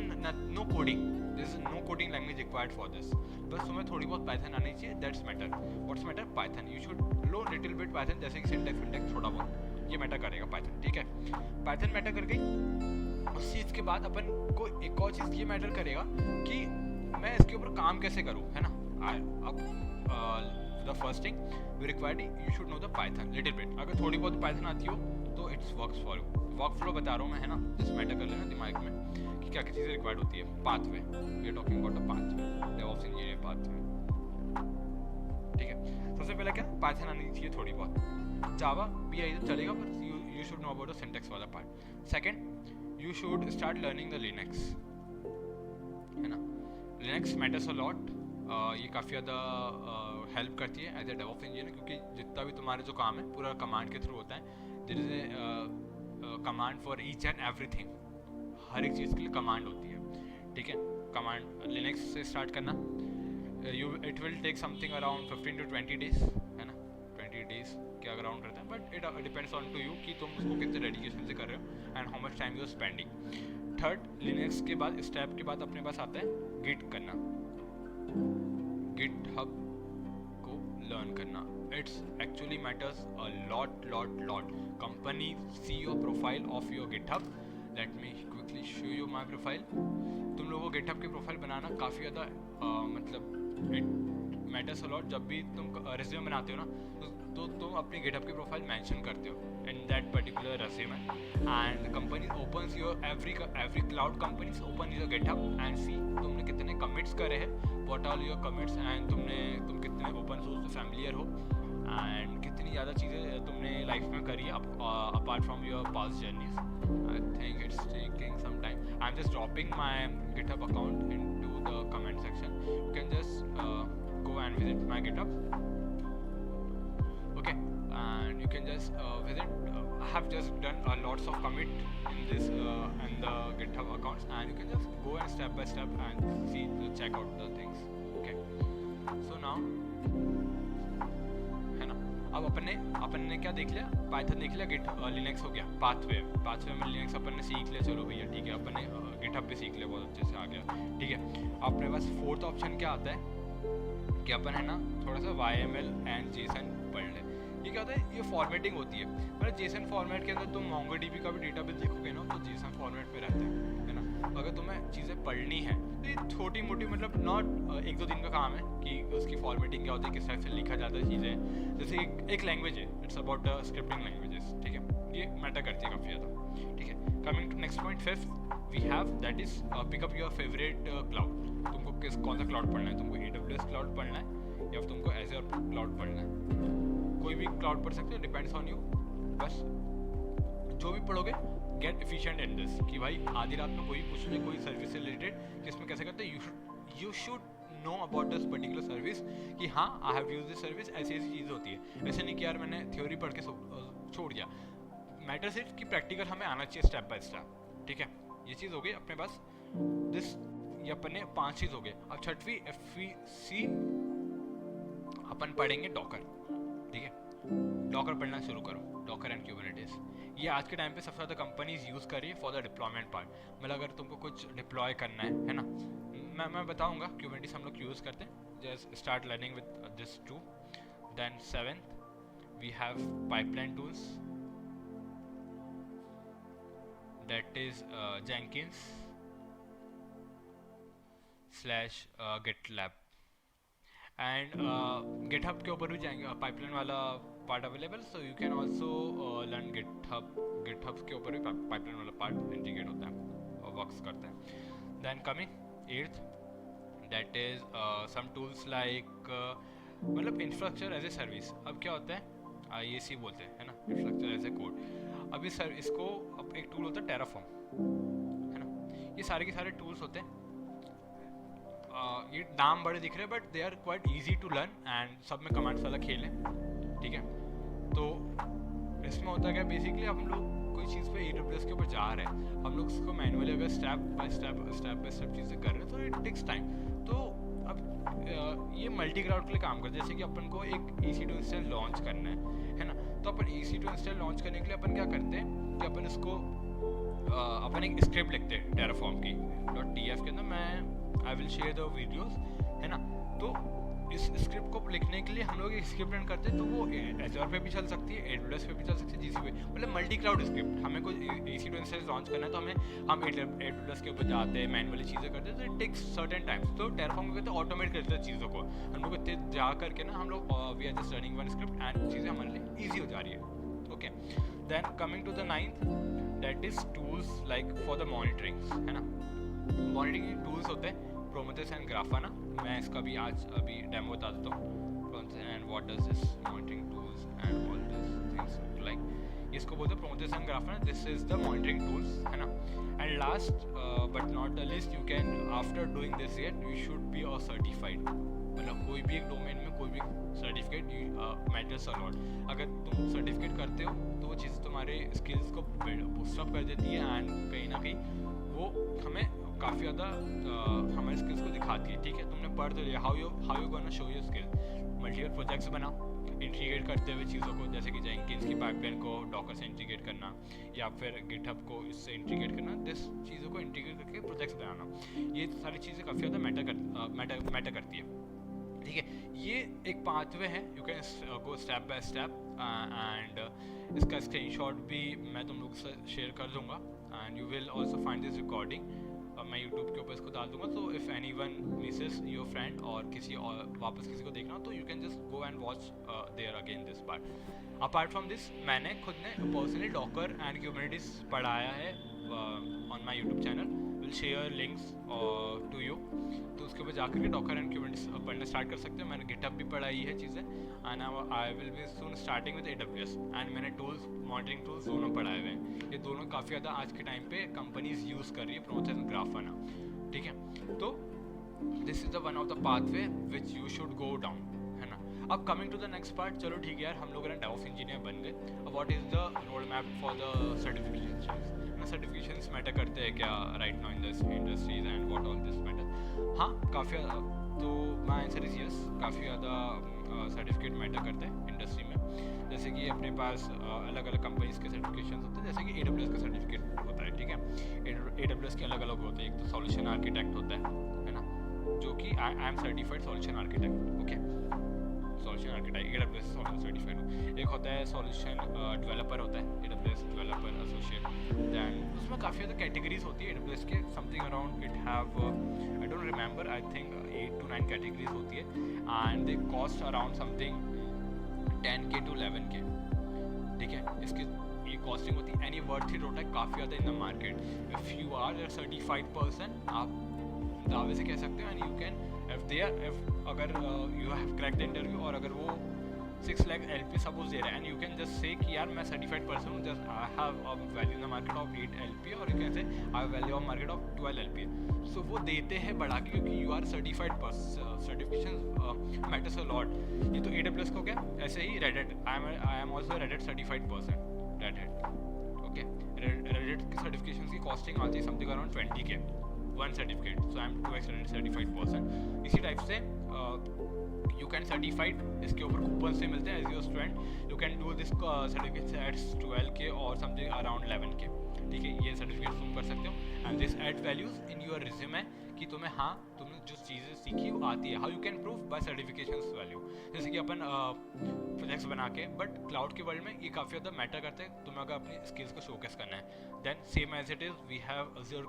no coding, there is no coding language required for this. बस तुम्हें थोड़ी बहुत पाइथन आनी चाहिए, that's matter. What's matter, Python. You should low little bit Python, जैसे कि सिंटैक्स थोड़ा बहुत, ये मैटर करेगा पाइथन, ठीक है. पाइथन मैटर कर गई. उस चीज़ के बाद अपन को एक और चीज़ ये मैटर करेगा कि मैं इसके ऊपर काम कैसे करूँ, है ना. अब the first thing we required, you should know the Python little bit. अगर थोड़ी बहुत पाइथन आती हो तो it's works for you. Workflow बता रहा हूँ मैं, है ना, जिस मैटर कर लेना दिमाग में कि क्या क्या चीज़ें रिक्वायर्ड होती है. Pathway, we are talking about the pathway, DevOps engineer pathway, ठीक है. सबसे पहले क्या, पाइथन आनी चाहिए थोड़ी बहुत. जावा भी आई तो चलेगा, पर you should know about the syntax वाला part. Second, you should start learning the Linux, है ना. Linux matters a lot. ये काफ़ी ज़्यादा हेल्प करती है एज ए डेवऑप्स इंजीनियर, क्योंकि जितना भी तुम्हारे जो काम है पूरा कमांड के थ्रू होता है. There is a command for each and everything, हर एक चीज़ के लिए कमांड होती है, ठीक है. कमांड लिनक्स से स्टार्ट करना, it will take something around 15 to 20 days, है ना. 20 days के अराउंड रहता है, but it depends on to you कि तुम उसको कितने डेडिकेशन से कर रहे हो and how much time you are spending. Third, Linux के बाद स्टेप के बाद अपने पास आता है गिट करना, गिटहब को लर्न करना. It's actually matters a lot. Company see your profile of your GitHub. Let me quickly show you my profile. तुम लोगों को GitHub की प्रोफाइल बनाना काफ़ी ज़्यादा मतलब it matters a lot. जब भी तुम रेज्यूमे बनाते हो ना, तो तुम अपनी GitHub की प्रोफाइल मेंशन करते हो in that particular resume, and the company opens your every cloud companies open your GitHub and see तुमने कितने commits करे हैं, what all your commits, and तुम कितने open source से familiar हो, एंड कितनी ज़्यादा चीज़ें तुमने लाइफ में करी है apart from your past journeys. I think it's taking some time. I am just dropping my GitHub account into the comment section. You can just go and visit my GitHub, okay, and you can just visit. I have just done lots of commit in this in the GitHub accounts, and you can just go and step by step and see check out the things. Okay, so now, है ना. अब अपन ने क्या देख लिया, पाइथन देख लिया, गिट लिनक्स हो गया, पाथवे में लिनक्स अपन ने सीख लिया. चलो भैया ठीक है, अपन ने गिटहब भी सीख लिया, बहुत अच्छे से आ गया, ठीक है. अपने पास फोर्थ ऑप्शन क्या आता है कि अपन है ना थोड़ा सा YML एंड JSON पढ़ ले. ये क्या होता है, ये फॉर्मेटिंग होती है. मतलब JSON फॉर्मेट के अंदर तुम MongoDB का भी डेटाबेस देखोगे ना, तो JSON फॉर्मेट में रहता है ना. अगर तुम्हें चीज़ें पढ़नी है तो ये छोटी मोटी, मतलब नॉट एक दो दिन का काम है कि उसकी फॉर्मेटिंग क्या होती है, किस तरह से लिखा जाता है चीज़ें. जैसे एक लैंग्वेज है, it's about the scripting languages, ठीक है. ये मैटर करती है काफ़ी ज़्यादा, ठीक है. Coming to next point, fifth we have that is pick up your favourite cloud. तुमको कौन सा क्लाउड पढ़ना है, तुमको AWS क्लाउड पढ़ना है या फिर तुमको Azure क्लाउड पढ़ना है. कोई भी क्लाउड पढ़ सकते हो, डिपेंड्स ऑन यू. बस जो भी पढ़ोगे गेट एफिशिएंट इन दिस, कि भाई आधी रात में कोई पूछ ले कोई सर्विस से रिलेटेड कि इसमें कैसे करते हैं, you should know about this particular service कि हाँ I have use this service, ऐसी ऐसी चीज़ होती है। ऐसे नहीं कि यार मैंने थ्योरी पढ़ के छोड़ दिया। मैटर्स इट कि प्रैक्टिकल हमें आना चाहिए स्टेप बाय स्टेप, ठीक है। ये चीज़ हो गई अपने पास दिस, ये अपने 5 चीज़ हो गए। अब छठवीं FVC अपन पढ़ेंगे डॉकर, ठीक है। डॉकर पढ़ना शुरू करो, डॉकर एंड क्यूबरनेटिस। ये आज के टाइम पे सबसे ज़्यादा कंपनीज यूज़ कर रही है फॉर द डिप्लॉयमेंट पार्ट। मतलब अगर तुमको कुछ डिप्लॉय करना है ना, मैं बताऊंगा। क्यूबरनेटिस हम लोग यूज़ करते हैं। Just start learning with this 2। Then 7th we have pipeline tools, that is Jenkins / GitLab and GitHub के ऊपर भी जाएंगे पाइपलाइन वाला part available, so you can also learn GitHub के ऊपर भी पाइपलाइन वाला पार्ट इंटीग्रेट होता है और वर्क्स करता है। Then coming 8th, that is some tools like मतलब इंफ्रास्ट्रक्चर एज ए सर्विस। अब क्या होता है, IAC बोलते हैं, है ना, इंफ्रास्ट्रक्चर एज ए कोड। अभी सर इसको अब एक टूल होता है टेराफॉर्म, है ना। ये सारे के सारे टूल्स होते हैं। ये नाम बड़े दिख रहे हैं but they are quite easy to learn and सब में कमांड्स वाला खेल है, ठीक है। तो इसमें होता है क्या, बेसिकली हम लोग कोई चीज़ पे AWS के ऊपर जा रहे हैं, हम लोग उसको मैनुअली अगर स्टेप बाय स्टेप चीज़ें कर रहे हैं तो इट टेक्स टाइम। तो अब ये मल्टी क्लाउड के लिए काम करता है। जैसे कि अपन को एक EC2 इंस्टॉल लॉन्च करना है ना, तो अपन EC2 इंस्टॉल लॉन्च करने के लिए अपन क्या करते हैं कि अपन इसको अपन एक स्क्रिप्ट लिखते हैं टेराफॉर्म की .tf के अंदर। मैं I will share the videos, है ना। तो इस स्क्रिप्ट को लिखने के लिए हम लोग एक स्क्रिप्ट रन करते हैं, तो वो Azure पे भी चल सकती है, AWS पे भी चल सकती है, GCP पे, मतलब मल्टी क्लाउड स्क्रिप्ट। हमें कोई EC2 इंस्टेंस लॉन्च करना है तो हम AWS के ऊपर जाते हैं, मैनुअली चीज़ें करते हैं, तो इट टेक्स सर्टेन टाइम्स। तो टेराफॉर्म कहते हैं ऑटोमेट करते हैं चीज़ों को। हम लोग इतने जा करके ना हम लोग we are just running one script and चीज़ें हमारे लिए ईजी हो जा रही है, okay. Then coming to the 9th, that is tools like for the monitoring, है ना। मॉनिटरिंग टूल्स होते हैं Prometheus एंड Grafana। मैं इसका भी आज अभी डेमो बता देता हूँ। Prometheus and what does this monitoring tools and all these things look like। इसको बोलते हैं Prometheus and Grafana। This is the monitoring tools, है ना। And last but not the least, you can after doing this yet you should be a certified। मतलब कोई भी एक डोमेन में कोई भी सर्टिफिकेट मैटर्स अ लॉट। अगर तुम सर्टिफिकेट करते हो तो वो चीज़ तुम्हारे स्किल्स को बूस्टअप कर देती है एंड कहीं ना कहीं वो हमें काफ़ी ज़्यादा हमारे स्किल्स को दिखाती है, ठीक है। तुमने पढ़ तो लिया, how you gonna show your skill. Multiple projects बनाओ इंटीग्रेट करते हुए चीज़ों को, जैसे कि Jenkins की पाइपलाइन को डॉकर से इंटीग्रेट करना या फिर GitHub को इससे इंटीग्रेट करना, दिस चीज़ों को इंटीग्रेट करके प्रोजेक्ट्स बनाना। ये सारी चीज़ें काफ़ी ज़्यादा मैटर करती है, ठीक है। ये एक पाथवे है, you can go step by step and इसका स्क्रीनशॉट भी मैं तुम लोग से शेयर कर दूंगा and you will also find this recording. मैं यूट्यूब के ऊपर इसको डाल दूंगा, तो if anyone misses your friend और किसी और वापस किसी को देखना तो you can just go and watch there again this part. Apart from this मैंने खुद ने पर्सनली डॉकर एंड क्यूबरनेटिस पढ़ाया है on my YouTube channel, will share links to you. तो उसके ऊपर जाकर के डॉकर एंड क्यूबरनेटिस पढ़ना स्टार्ट कर सकते हो। मैंने GitHub भी पढ़ाई है चीज़ें and I will be soon starting with AWS and मैंने टूल्स मॉनिटरिंग टूल्स दोनों पढ़ाए हुए हैं। ये दोनों काफ़ी ज़्यादा आज के टाइम पे कंपनीज यूज़ कर रही है, Prometheus एंड Grafana, ठीक है। तो this is the one of the pathway which you should go down, है ना। अब coming to the next part, चलो ठीक है यार, हम लोग ना DevOps इंजीनियर बन गए। अब what is the road map for the certifications, ना सर्टिफिकेशंस मैटर करते हैं क्या right now in this industries and what all this matter. हाँ, काफ़ी ज़्यादा, तो माय आंसर इज यस, काफ़ी ज़्यादा सर्टिफिकेट मैटर करते हैं इंडस्ट्री में। जैसे कि अपने पास अलग अलग कंपनीज के सर्टिफिकेशन होते हैं, जैसे कि AWS का सर्टिफिकेट होता है, ठीक है। AWS के अलग अलग होते हैं, एक तो सॉल्यूशन आर्किटेक्ट होता है ना, जो कि I am certified solution architect, okay. Solution architect AWS certified हो। एक होता है सॉल्यूशन डेवलपर होता है, AWS डेवलपर एसोसिएट। दैन उसमें काफ़ी ज़्यादा कैटेगरीज होती है AWS के, something around it have I don't remember, I think 8 to 9 categories होती है and they cost around something 10K to 11K, ठीक है। इसकी ये कॉस्टिंग होती है एंड ये वर्थ इट होता है काफ़ी ज़्यादा in the market. If you are a certified person, आप दावे से कह सकते हो एंड यू कैन इफ अगर you have crack the interview और अगर वो 6 lakh LP सपोज दे रहा है, and you can just say कि यार मैं सर्टिफाइड पर्सन हूँ, just I have a value in the market of 8 LP, और you can say I have value of market of 12 LP। So वो देते हैं बढ़ा के, क्योंकि you are certified person, certification matters a lot. ये तो AWS को क्या, ऐसे ही Red Hat, I am also Red Hat certified person, Red Hat okay. Red Hat की सर्टिफिकेशन की कॉस्टिंग आती है something around 20K one certificate, so I am 2x Red Hat certified person. इसी टाइप से यू कैन सर्टिफाइड, इसके ऊपर कूपन से मिलते हैं as your student, you can do this certificate at 12K और समथिंग अराउंड 11K, ठीक है। ये सर्टिफिकेट तुम कर सकते हो, and this add values in your resume कि तुम्हें, हाँ तुमने जो चीज़ें सीखी वो आती है। How you can prove by certification value, जैसे कि अपन प्रोजेक्ट्स बना के, बट क्लाउड के वर्ल्ड में ये काफ़ी ज़्यादा मैटर करते हैं। तुम्हें अगर अपनी स्किल्स को शोकेस करना है, then same as it is we have Azure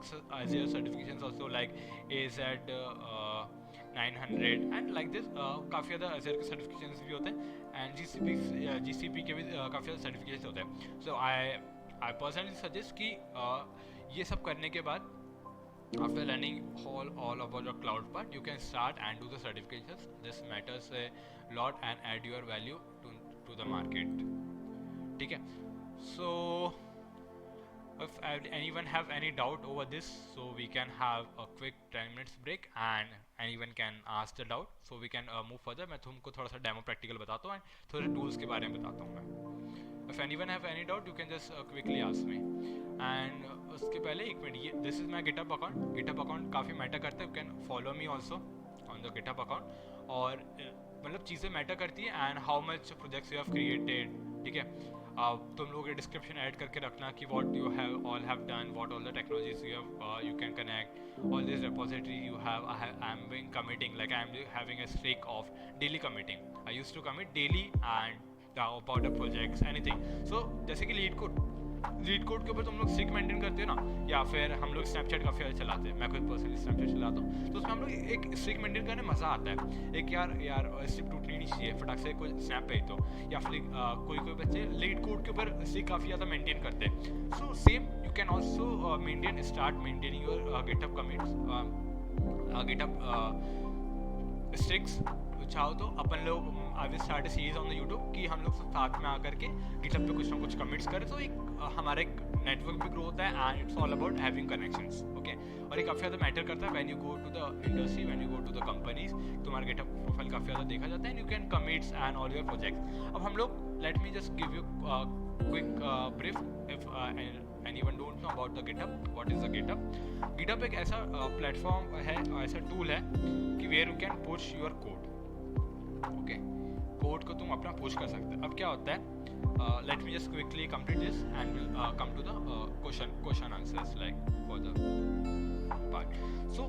certifications also like AZ 900 and like this, काफ़ी ज़्यादा Azure के सर्टिफिकेशंस भी होते हैं, एंड GCP के भी काफ़ी ज़्यादा सर्टिफिकेशंस होते हैं। सो आई पर्सनली सजेस्ट कि ये सब करने के बाद, after learning all about your cloud part, you can start and do the certifications. This matters a lot and add your value to the market, ठीक है। So if anyone have any doubt over this, so we can have a quick 10 minutes break and anyone can ask the doubt, so we can move further। मैं तुमको थोड़ा सा डेमो प्रैक्टिकल बताता हूँ, थोड़े टूल्स के बारे में बताता हूँ मैं। If anyone have any doubt, you can just quickly ask me। And उसके पहले एक मिनट, ये this is my GitHub account. GitHub account काफ़ी मैटर करता है, you can follow me also on the GitHub account. और मतलब चीज़ें मैटर करती हैं, and how much projects you have created, ठीक है। तुम लोग डिस्क्रिप्शन ऐड करके रखना कि what you have all have done, what all the technologies you can connect, all this repository you have. I am being committing, like I am having a streak of daily committing. I used to commit daily and about the projects anything। so जैसे कि लीड कोड के ऊपर तुम लोग स्ट्रिक मेंटेन करते हो ना, या फिर हम लोग स्नैपचैट काफ़ी ज़्यादा चलाते हैं, मैं खुद पर्सनली स्नैपचैट चलाता हूँ, तो उसमें हम लोग एक स्ट्रिक मेंटेन करने मज़ा आता है। एक यार स्ट्रिक टूटनी नहीं चाहिए, फटाक से कोई स्नैप पे तो, या फिर कोई बच्चे लीड कोड के ऊपर स्ट्रिक काफ़ी ज़्यादा मेंटेन करते हैं। So same you can also start maintaining your GitHub commits, GitHub streaks. चाहो तो अपन लोग I will start a series on the YouTube कि हम लोग साथ में आकर के गिटहब पे कुछ ना कुछ कमिट्स करें, तो एक हमारा एक नेटवर्क भी ग्रो होता है, and it's all about having connections, okay. और ये काफ़ी ज़्यादा मैटर करता है when you go to the industry, when you go to the companies, तुम्हारा गिटहब प्रोफाइल काफ़ी ज़्यादा देखा जाता है, and you can commits and all your projects. अब हम लोग, let me just give you quick brief if anyone don't know about the GitHub, what is the GitHub? GitHub एक ऐसा प्लेटफॉर्म है, ऐसा टूल है कि where you can push your code, okay? Code को तुम अपना पुश कर सकते हो। अब क्या होता है, let me just quickly complete this and will come to the question answers like for the part. So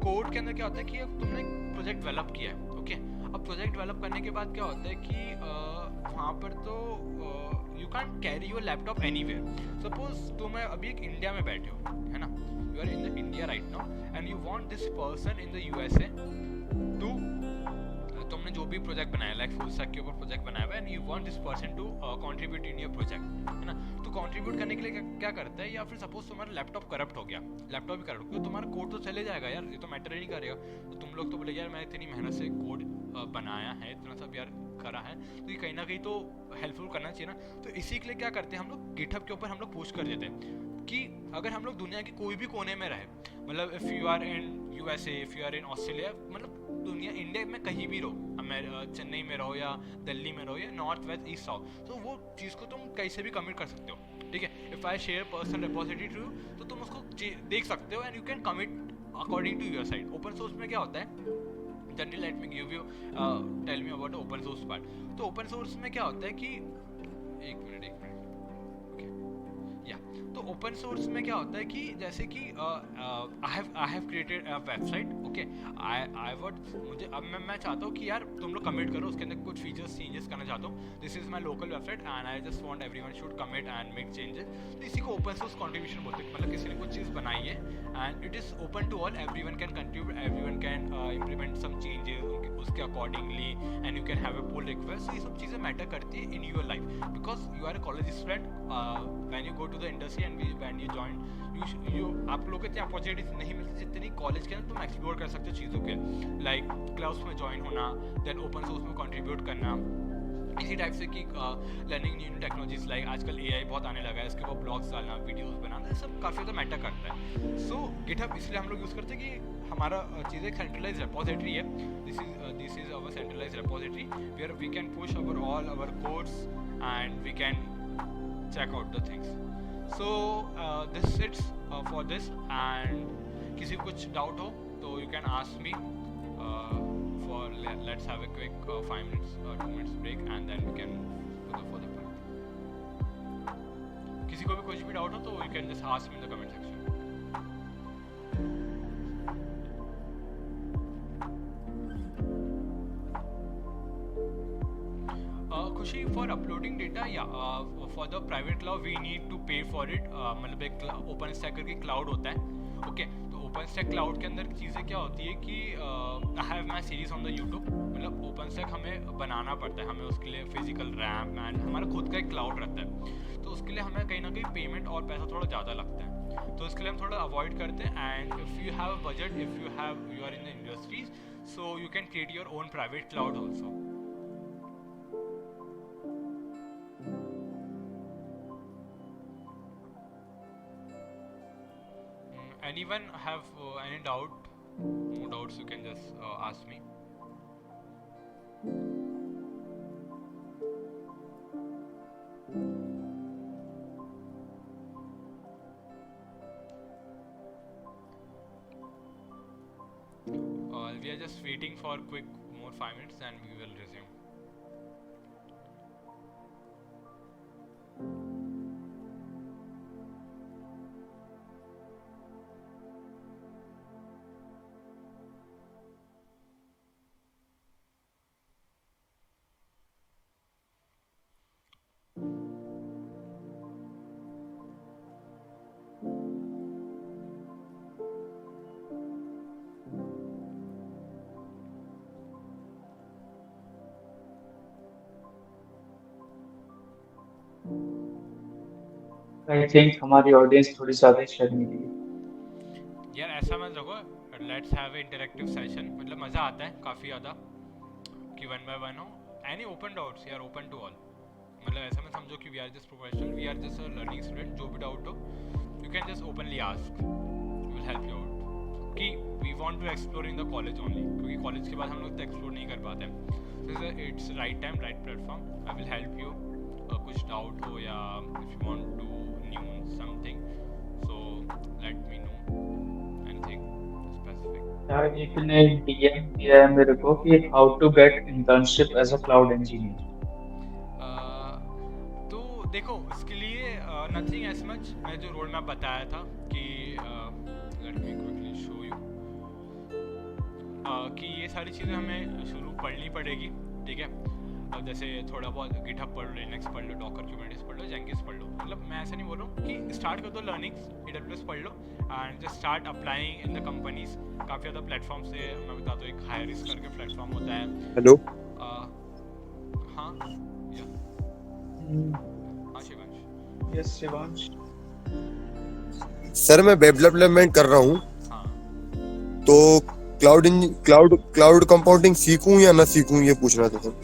code के अंदर क्या होता है कि अब तुमने एक प्रोजेक्ट डेवलप किया है, ओके। अब प्रोजेक्ट डेवलप करने के बाद क्या होता है कि वहाँ पर तो you can carry your laptop anywhere. Suppose तुम अभी एक इंडिया में बैठे हो, है ना, you are in the India right now, and you want this person in the USA to, तुमने जो भी प्रोजेक्ट बनाया, लाइक फुल स्टैक के ऊपर प्रोजेक्ट बनाया हुआ है, and you want this person to contribute in your project, है ना। तो कंट्रीब्यूट करने के लिए क्या करता है, या फिर सपोज तुम्हारा लैपटॉप करप्ट हो गया, लैपटॉप भी करप्ट हो गया, तुम्हारा कोड तो चले जाएगा यार, ये तो मैटर ही नहीं करेगा। तो तुम लोग तो बोले यार मैं इतनी मेहनत से कोड बनाया है, इतना सब यार करा है, तो ये कहीं ना कहीं तो हेल्पफुल करना चाहिए ना। तो इसी के लिए क्या करते हैं हम लोग, गिटहब के ऊपर हम लोग पोस्ट कर देते हैं कि अगर हम लोग दुनिया के कोई भी कोने में रहे, मतलब if you are in USA, if you are in Australia, मतलब दुनिया इंडिया में कहीं भी रहो, चेन्नई में रहो या दिल्ली में रहो या नॉर्थ वेस्ट ईस्ट साउथ, तो वो चीज़ को तुम कहीं से भी कमिट कर सकते हो, ठीक है। If I share personal repository to you, तो तुम उसको देख सकते हो, and you can commit according to your side. Open source में क्या होता है, generally let me give you tell me about open source part. तो ओपन सोर्स में क्या होता है कि एक मिनट ओके या, तो ओपन सोर्स में क्या होता है कि जैसे कि I have created a website, okay. I would, मुझे अब मैं चाहता हूँ कि यार तुम लोग कमिट करो, उसके अंदर कुछ फीचर्स चेंजेस करना चाहता हूँ। This is my local website and I just want everyone should commit and make changes. तो इसी को ओपन सोर्स कंट्रीब्यूशन बोलते हैं, मतलब किसी ने कुछ चीज़ बनाई है and it is open to all, everyone can contribute, everyone can implement some changes उसके accordingly, and you can have a pull request. तो ये सब चीज़ें मैटर करती है in your life, because you are a college student, when you go to the industry and when you join, आप लोग को इतनी अपॉर्चुनिटीज नहीं मिलती जितनी कॉलेज के अंदर तुम एक्सप्लोर कर सकते हो चीज़ों के, लाइक क्लाउड्स में ज्वाइन होना, देन ओपन सोर्स में कंट्रीब्यूट करना, इसी टाइप से कि learning new new technologies like आजकल एआई बहुत आने लगा है, इसके ऊपर ब्लॉग्स डालना, वीडियोस बनाना, ये सब काफ़ी ज़्यादा मैटर करता है। सो गिटहब इसलिए हम लोग यूज़ करते हैं कि हमारा चीज़ एक सेंट्रलाइज रेपोजिटरी है। This is our centralize repository where we can push our all our codes and we can check out the things. So this sits for this, and किसी को कुछ doubt हो तो you can ask me for let's have a quick 5 minutes 2 minutes break and then we can move to the further part. किसी को भी कुछ भी doubt हो तो you can just ask me in the comment section. Khushi for uploading data या for the private cloud we need to pay for it. मतलब एक ओपन स्टैक करके क्लाउड होता है। ओके तो ओपन स्टैक क्लाउड के अंदर चीज़ें क्या होती है कि I have my series on the YouTube. मतलब ओपन स्टैक हमें बनाना पड़ता है, हमें उसके लिए फिजिकल रैम एंड हमारा खुद का एक क्लाउड रहता है, तो उसके लिए हमें कहीं ना कहीं पेमेंट और पैसा थोड़ा ज़्यादा लगता है, तो इसके लिए हम थोड़ा अवॉइड करते हैं। And if you have budget, if you are in the industries, so you can create your own private cloud also. Anyone have any doubt? No doubts, you can just ask me. We are just waiting for quick more 5 minutes and we will resume. I think हमारी ऑडियंस थोड़ी ज़्यादा शर्मीली है। यार ऐसा मत रखो, let's have a interactive session, मतलब मज़ा आता है काफ़ी ज़्यादा कि 1 by 1 हो। एनी ओपन डाउट्स यार, ओपन टू ऑल। मतलब ऐसा मत समझो कि we are just professional, we are just a learning student. जो भी डाउट हो you can just openly ask, will help you out. कि we want to explore in the college only, क्योंकि कॉलेज के बाद हम लोग तो एक्सप्लोर नहीं कर पाते हैं। It's right time, right platform, I will help you. कुछ डाउट हो या if you want to new something, so let me know anything specific. यार एक ने डीएम किया है मेरे को कि how to get internship as a cloud engineer. तो देखो इसके लिए नथिंग एज मच, मैं जो रोड मैप बताया था कि let me quickly show you कि ये सारी चीज़ें हमें शुरू पढ़नी पड़ेगी, ठीक है। अब जैसे थोड़ा बहुत गिटहब पढ़ लो, लिनक्स पढ़ लो, डॉकर कुबरनेटिस पढ़ लो, जेंकिंस पढ़ लो। मतलब मैं ऐसा नहीं बोल रहा हूँ कि स्टार्ट कर दो लर्निंग्स, AWS पढ़ लो and just start applying in the companies. काफ़ी ज़्यादा प्लेटफॉर्म से मैं बताता हूँ, एक हायरिस करके प्लेटफॉर्म होता है। हेलो। हाँ या हाँ शिवांश। यस शिवांश। सर मैं वेब डेवलपमेंट कर रहा हूँ, हाँ तो क्लाउड कंपाउंडिंग सीखूं या ना सीखूं, ये पूछना था सर।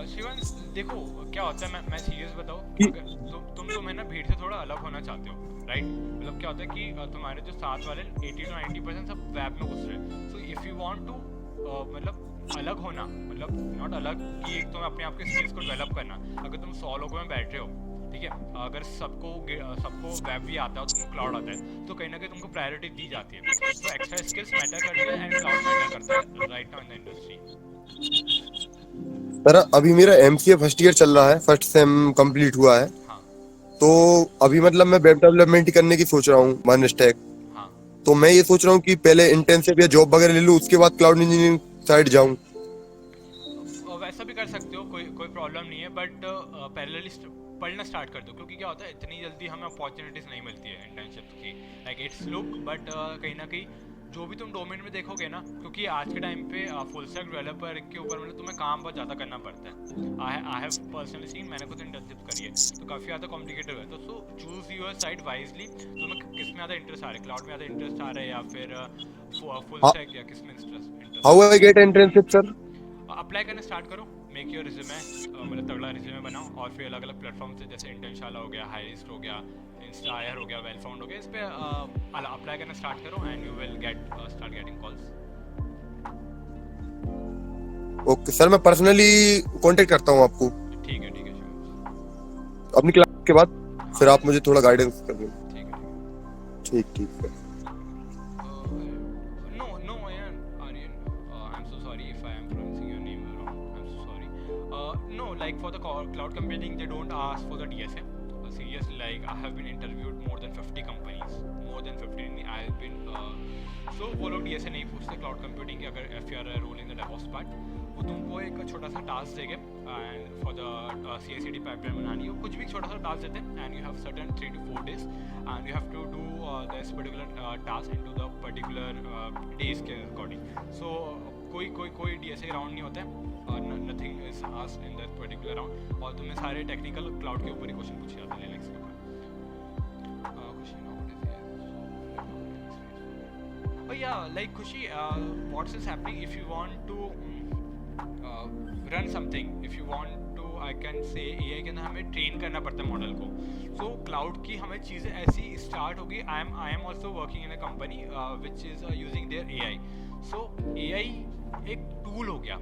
शिवांश देखो क्या होता है, मैं सीरियस बताऊँ, कि- अगर तुम है ना भीड़ से थोड़ा अलग होना चाहते हो, राइट। मतलब क्या होता है कि तुम्हारे जो साथ वाले 80 to 90% सब वेब में घुस रहे हैं। So if you want to मतलब अलग होना, मतलब नॉट अलग कि एक तो अपने आप के स्किल्स को डेवलप करना। अगर तुम 100 लोगों में बैठ रहे हो, ठीक है, अगर सबको वेब भी आता है और तुमको क्लाउड आता है, तो कहीं ना कहीं तुमको प्रायोरिटी दी जाती है। तो एक्स्ट्रा स्किल्स मैटर करते हैं एंड क्लाउड मैटर करता है right now in the industry. Sir अभी मेरा MCA फर्स्ट ईयर चल रहा है, फर्स्ट सेम कंप्लीट हुआ है, हाँ तो अभी मतलब मैं वेब डेवलपमेंट ही करने की सोच रहा हूँ, वन स्टैक। हाँ। तो मैं ये सोच रहा हूँ कि पहले इंटर्नशिप या जॉब वगैरह ले लूँ, उसके बाद क्लाउड इंजीनियरिंग साइड जाऊँ। वैसा भी कर सकते हो, कोई प्रॉब्लम नहीं है, बट पैरेलली पढ़ना स्टार्ट कर दो, क्योंकि क्या होता है इतनी जल्दी हमें अपॉर्चुनिटीज़ नहीं मिलती है इंटर्नशिप की। लाइक इट्स लुक बट कहीं ना कहीं जो भी तुम डोमेन में देखोगे ना, क्योंकि आज के टाइम पे फुल स्टैक डेवलपर के ऊपर मतलब तुम्हें काम बहुत ज़्यादा करना पड़ता है। आई हैव पर्सनली सीन, मैंने खुद इंटर्नशिप करी है, तो काफ़ी ज़्यादा कॉम्प्लिकेटेड है। तो सो चूज़ योर साइड वाइजली, तुम्हें किस में ज़्यादा इंटरेस्ट आ रहा है, क्लाउड में ज़्यादा इंटरेस्ट आ रहा है या फिर फुल स्टैक, या किस में interest. How I get internship sir? Apply करना स्टार्ट करो, मेक योर रिज्यूमे, मतलब तगड़ा रिज्यूमे बनाओ और फिर अलग अलग प्लेटफॉर्म से जैसे इंटर्नशाला हो गया, हाईरिस्ट हो गया, इंस्टायर हो गया, वेल फाउंड हो गया, इस पर अप्लाई करना स्टार्ट करो and you will start getting calls. Okay sir, मैं पर्सनली कांटेक्ट करता हूँ आपको ठीक है श्योर। अपनी क्लास के बाद, हाँ फिर आप मुझे थोड़ा गाइडेंस कर दें। ठीक है। ठीक है। No, no, Aryan. I'm so sorry if I am pronouncing your name wrong. I'm so sorry. No, like for the cloud computing, they don't ask for the DSA. Seriously, like I have been interviewed more than 50 companies, more than 50. I've been so वो लोग DSA नहीं पूछते क्लाउड कंप्यूटिंग के। अगर if you are a role in the DevOps part, वो तुमको एक छोटा सा टास्क देंगे and for the CI/CD pipeline बनानी हो, कुछ भी छोटा सा टास्क देते हैं and you have certain 3 to 4 days and you have to do this particular task into the particular days के अकॉर्डिंग। सो कोई DSA राउंड नहीं होता है और nothing is asked in that particular round, और तुम्हें सारे टेक्निकल क्लाउड के ऊपर ही क्वेश्चन पूछे जाते हैं लिनक्स के ऊपर। Oh yeah, like Khushi, what is happening if you want to run something, if you want to, I can say AI के अंदर हमें ट्रेन करना पड़ता है मॉडल को। So cloud की हमें चीज़ें ऐसी स्टार्ट होगी। I am also working in a company which is using their AI. So AI एक टूल हो गया,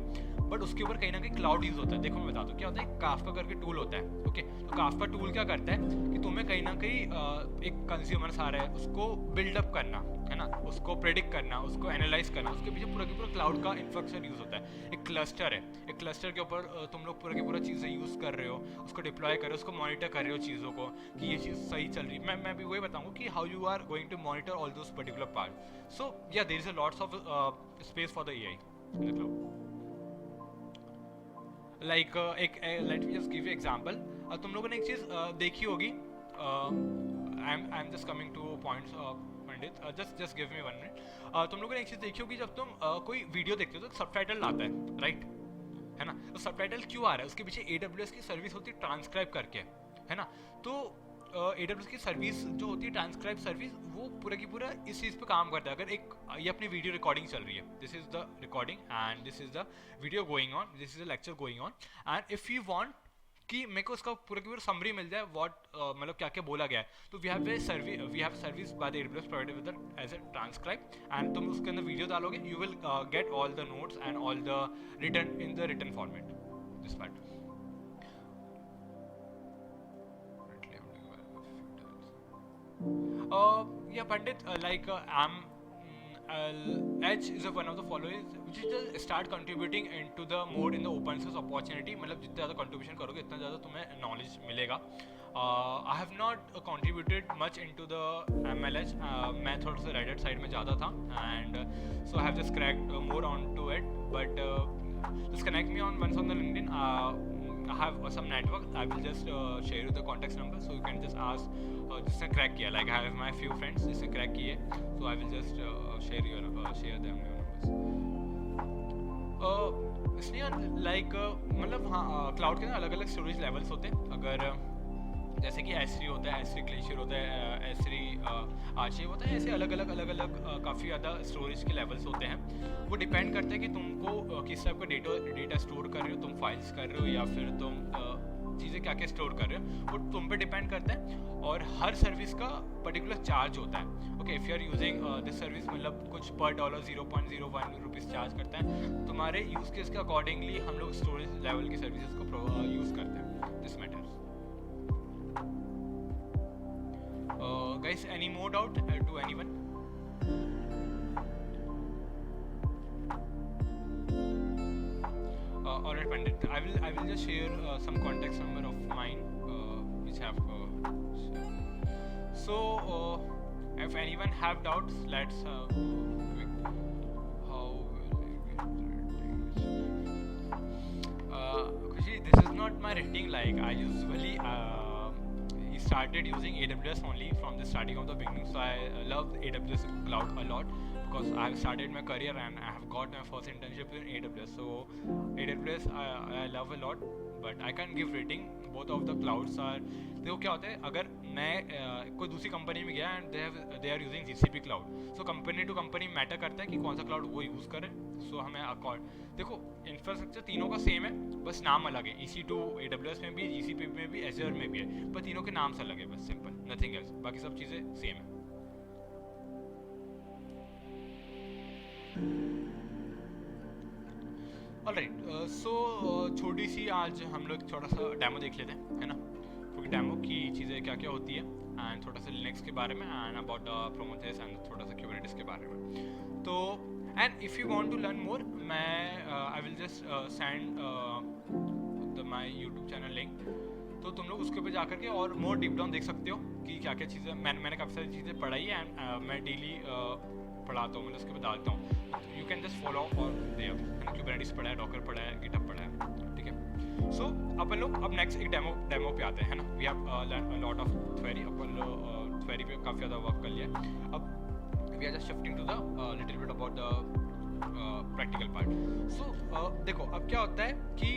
बट उसके ऊपर कहीं ना कहीं क्लाउड यूज होता है। देखो मैं बता दूं क्या होता है, काफ्का करके टूल होता है। ओके, तो काफ्का टूल क्या करता है कि तुम्हें कहीं ना कहीं एक कंज्यूमर आ रहा है उसको बिल्डअप करना है ना, उसको प्रेडिक्ट करना, उसको एनालाइज करना, उसके पीछे पूरा की पूरा क्लाउड का इंफ्रास्ट्रक्चर यूज होता है। एक क्लस्टर है, एक क्लस्टर के ऊपर तुम लोग पूरा की पूरा चीज़ें यूज़ कर रहे हो, उसको डिप्लॉय कर रहे हो, उसको मॉनिटर कर रहे हो चीज़ों को कि ये चीज़ सही चल रही है। मैं भी वही बताऊंगा कि how you are going to monitor all those particular part. So yeah there is a lots of space for the AI in the cloud. Like let me just give you example. तुम लोगों ने एक चीज़ देखी होगी, I am just coming to points Pandit, just give me 1 minute. तुम लोगों ने एक चीज़ देखी होगी, जब तुम कोई वीडियो देखते हो तो सबटाइटल आता है, राइट है ना। तो सबटाइटल क्यों आ रहा है, उसके पीछे AWS की सर्विस होती है ट्रांसक्राइब करके, है ना। तो AWS की सर्विस जो होती है ट्रांसक्राइब सर्विस, वो पूरा की पूरा इस चीज़ पे काम करता है। अगर एक ये अपनी वीडियो रिकॉर्डिंग चल रही है, this is the recording and this is the video going on, this is the lecture going on, and if you want कि मेरे को उसका पूरा की पूरा समरी मिल जाए व्हाट मतलब क्या क्या बोला गया है, तो we have service by the AWS provided with as a transcribe, and तुम उसके अंदर वीडियो डालोगे, you will get all the notes and all the written in the written format, this part. Yeah, Pandit, Edge is one of the followers which is just start contributing into the more in the open source opportunity। मतलब जितना ज़्यादा contribution करोगे इतना ज़्यादा तुम्हें knowledge मिलेगा। I have not contributed much into the MLH, मैं थोड़ा सा Reddit side में ज़्यादा था, and so I have just cracked more onto it, but just connect me once on the LinkedIn। I have some network, I will just share you the contact number, so you can just ask जिसने क्रैक किया, like I have my few friends जिसने क्रैक किए, so I will just share them your numbers। इसलिए like मतलब हाँ, क्लाउड के ना अलग अलग स्टोरेज लेवल्स होते हैं। अगर जैसे कि S3 होता है, S3 ग्लेशियर होता है, S3 आर्चिव होता है, ऐसे अलग अलग काफ़ी ज़्यादा स्टोरेज के लेवल्स होते हैं। वो डिपेंड करता है कि तुमको किस टाइप का डेटा स्टोर कर रहे हो, तुम फाइल्स कर रहे हो या फिर तुम चीज़ें क्या क्या स्टोर कर रहे हो, वो तुम पे डिपेंड करता है। और हर सर्विस का पर्टिकुलर चार्ज होता है। Okay, if you are using this service, मतलब कुछ पर डॉलर 0.01 रुपीज़ चार्ज करता है। तुम्हारे यूज़ केस के अकॉर्डिंगली हम लोग स्टोरेज लेवल की सर्विसेज को यूज़ करते हैं। This matters. Guys, any more doubt to anyone? Alright, Pandit, I will just share some contact number of mine which have so if anyone have doubts, let's how will we get Khushi, this is not my rating. Like I usually started using AWS only from the starting of the beginning, so I love AWS cloud a lot because I have started my career and I have got my first internship in AWS. So AWS I love a lot, but I can give rating both of the clouds are. देखो क्या होता है, अगर मैं कोई दूसरी कंपनी में गया and they are using GCP cloud, so company to company matter करता है कि कौन सा क्लाउड वो यूज़ करे. सो हमें अकॉर्ड, देखो इंफ्रास्ट्रक्चर तीनों का सेम है, बस नाम अलग है. EC2 AWS में भी, GCP में भी, Azure में भी है, पर तीनों के नाम से अलग है, बस सिंपल, नथिंग एल्स. बाकी सब चीज़ें सेम है. ऑलराइट, सो छोटी सी आज हम लोग थोड़ा सा डेमो देख लेते हैं, है ना, क्योंकि डेमो की चीज़ें क्या क्या होती है, एंड थोड़ा सा लिनक्स के बारे में, एंड अबाउट प्रोमेथेस, एंड थोड़ा सा क्यूबरनेटिस के बारे में. तो and if you want to learn more, मैं I will just send my YouTube channel link, तो तुम लोग उसके ऊपर जा करके और मोर डीप डाउन देख सकते हो कि क्या क्या चीज़ें मैंने काफ़ी सारी चीज़ें पढ़ाई है, एंड मैं डेली पढ़ाता हूँ, मतलब उसके बताता हूँ. यू कैन जस्ट फॉलो और देयर, है ना. क्यूबरनेटिस पढ़ा है, डॉकर पढ़ा है, गिटहब पढ़ा है, ठीक है. सो अपन लोग अब नेक्स्ट एक डेमो पे आते हैं, है ना. We have learn lot of theory, अपन लोग थ्योरी पे काफ़ी ज़्यादा वर्क कर लिया. अब we are just shifting to the little bit about the practical part. So देखो अब क्या होता है कि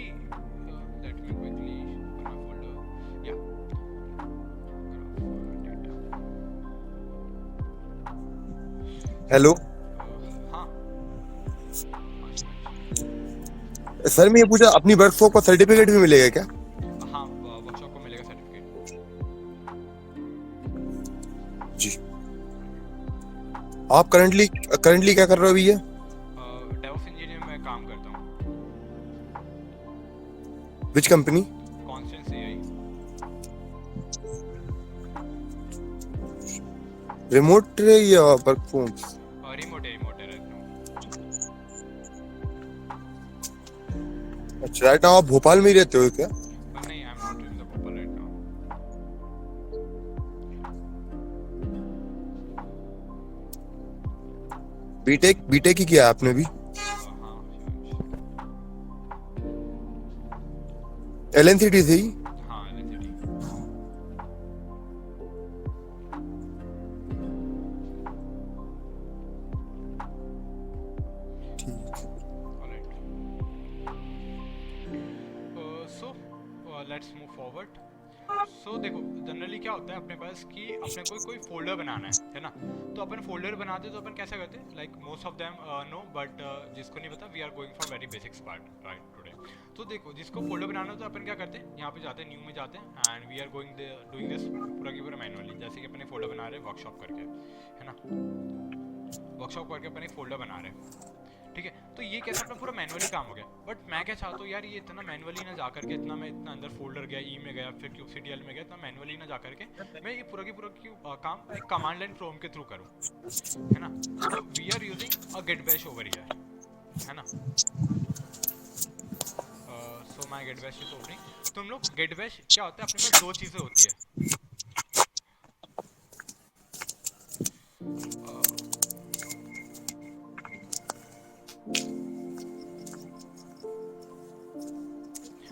let me quickly open my folder. Yeah hello हाँ, सर, मैं ये पूछा, अपनी वर्कशॉप का सर्टिफिकेट भी मिलेगा क्या? हाँ, वर्कशॉप को मिलेगा सर्टिफिकेट. जी. आप करंटली क्या कर रहे हो भैया? डेवऑप्स इंजीनियर में काम करता हूँ. Which company? Constance AI. Remote या वर्क फ्रॉम? रिमोट है right now. अच्छा, राइट नाउ आप भोपाल में ही रहते हो क्या? नहीं, I am not in the Bhopal right now. B Tech ही किया है आपने भी? हाँ, LNCT से ही? हाँ, LNCT. Alright. So let's move forward. So देखो जनरली क्या होता है अपने पास कि अपने को कोई फोल्डर बनाना है ना. तो अपन फोल्डर बनाते हैं तो अपन कैसा करते हैं, like most of them know, but जिसको नहीं पता, we are going for very basics part right today. तो देखो जिसको फोल्डर बनाना हो तो अपन क्या करते हैं, यहाँ पे जाते हैं, न्यू में जाते हैं, and we are going doing this पूरा की पूरा मैनुअली. जैसे कि अपने फोल्डर बना रहे हैं वर्कशॉप करके, है ना. वर्कशॉप करके अपन एक फोल्डर बना रहे हैं, ठीक है. तो ये कैसा अपना पूरा मैनुअली काम हो गया. बट मैं क्या चाहता हूँ यार, ये इतना मैनुअली ना जा करके, इतना मैं इतना अंदर फोल्डर गया, ई में गया, फिर kubectl में गया, इतना मैनुअली ना जा करके मैं ये पूरा की पूरा काम एक कमांड लाइन प्रोम के थ्रू करूँ, है ना. तो we are using a Git Bash over here, है ना. So my Git Bash is opening. तुम लोग गेट बैश क्या होता है, अपने पास दो चीज़ें होती है.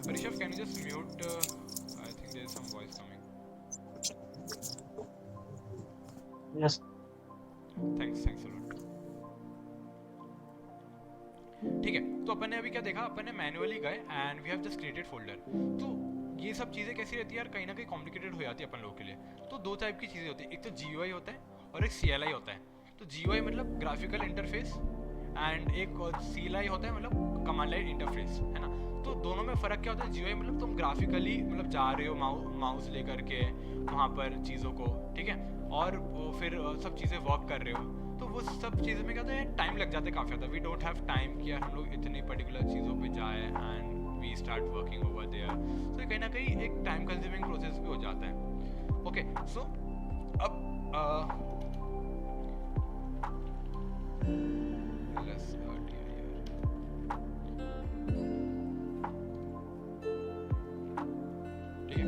Rishabh, can you just mute? I think there is some voice coming. Yes. Thanks a lot. ठीक है, तो अपन ने अभी क्या देखा, अपन ने मैनुअली गए and we have just created folder. तो ये सब चीज़ें कैसी रहती है यार, कहीं ना कहीं कॉम्प्लिकेटेड हो जाती है अपन लोगों के लिए. तो दो टाइप की चीज़ें होती है, एक तो GUI होता है और एक CLI होता है. तो GUI मतलब ग्राफिकल इंटरफेस, एंड एक CLI होता है मतलब कमांड लाइन इंटरफेस, है ना. तो दोनों में फ़र्क क्या होता है, GUI मतलब तुम ग्राफिकली मतलब जा रहे हो माउस लेकर के वहाँ पर चीज़ों को, ठीक है, और फिर सब चीज़ें वर्क कर रहे हो. तो वो सब चीज़ें में क्या होता है, टाइम लग जाता है काफ़ी ज़्यादा. वी डोंट हैव टाइम कि यार हम लोग इतनी पर्टिकुलर चीज़ों पे जाए and we start working over there. तो कहीं ना कहीं एक टाइम कंज्यूमिंग प्रोसेस भी हो जाता है. ओके, सो अब let's start here. ठीक है,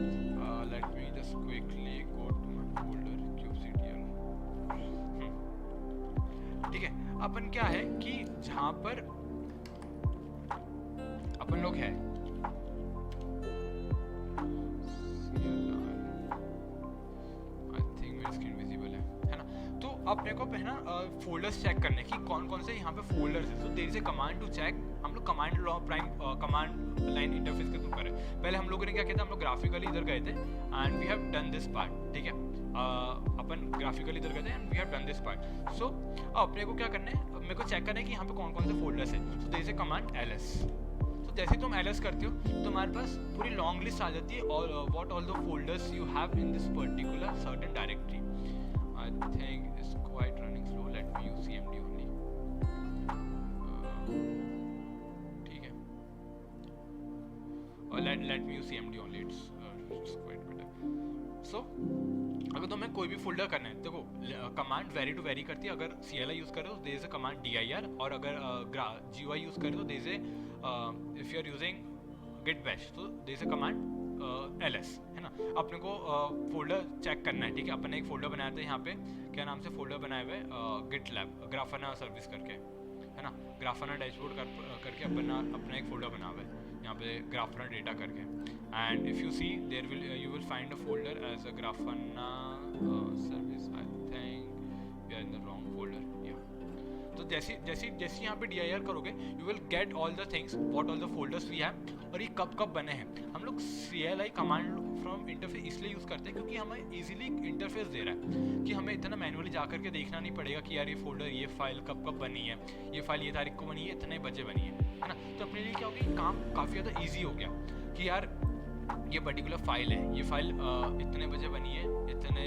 let me just quickly go to my folder kubectl. ठीक है, अपन क्या है कि जहाँ पर अपन लोग है, आई थिंक मेरी स्क्रीन विजिबल है ना. तो अपने को है ना फोल्डर्स चेक करने की कौन कौन से यहाँ पे फोल्डर्स है। So there is a command to check, हम लोग कमांड लाइन इंटरफेस के थ्रू करें। पहले हम लोगों ने क्या किया था, हम लोग ग्राफिकली इधर गए थे and we have done this part, ठीक है। अपन ग्राफिकली इधर गए थे and we have done this part. So अपने को क्या करना है, मेरे को चेक करना है कि यहाँ पे कौन कौन से फोल्डर्स है। So there is a command ls। तो जैसे तुम ls करते हो तो तुम्हारे पास पूरी लॉन्ग लिस्ट आ जाती है और what all the folders you have in this particular certain directory. I think it's quite running slow, let me use cmd only, ठीक है। और let me use cmd only, it's quite better. So अगर तुम्हें कोई भी फोल्डर करना है, देखो कमांड वेरी टू वेरी करती है। अगर CLI यूज़ करो तो there is a command dir, और अगर GUI यूज़ करो तो there is a if you are using git bash तो there is a command ls, है ना। अपने को फोल्डर चेक करना है, ठीक है। अपन ने एक फोल्डर बनाया था यहाँ पे, क्या नाम से फोल्डर बनाए हुए, GitLab ग्राफाना सर्विस करके, है ना। ग्राफाना डैशबोर्ड करके अपना एक फोल्डर बना हुआ है यहाँ पे ग्राफाना डेटा करके। And if you see there will you will find a folder as a Grafana service. I think we are in the wrong folder, yeah. तो जैसे यहाँ पे dir करोगे you will get all the things what all the folders we have और ये कब बने हैं। हम लोग CLI कमांड फ्रॉम इंटरफेस इसलिए यूज़ करते हैं क्योंकि हमें इजीली इंटरफेस दे रहा है कि हमें इतना मैनुअली जा करके देखना नहीं पड़ेगा कि यार ये फोल्डर, ये फाइल कब बनी है, ये फाइल ये तारीख को बनी है, इतने बजे बनी है ना। तो अपने लिए क्या हो गया, काम काफ़ी ज़्यादा ईजी हो गया कि यार ये पर्टिकुलर फाइल है, ये फाइल इतने बजे बनी है, इतने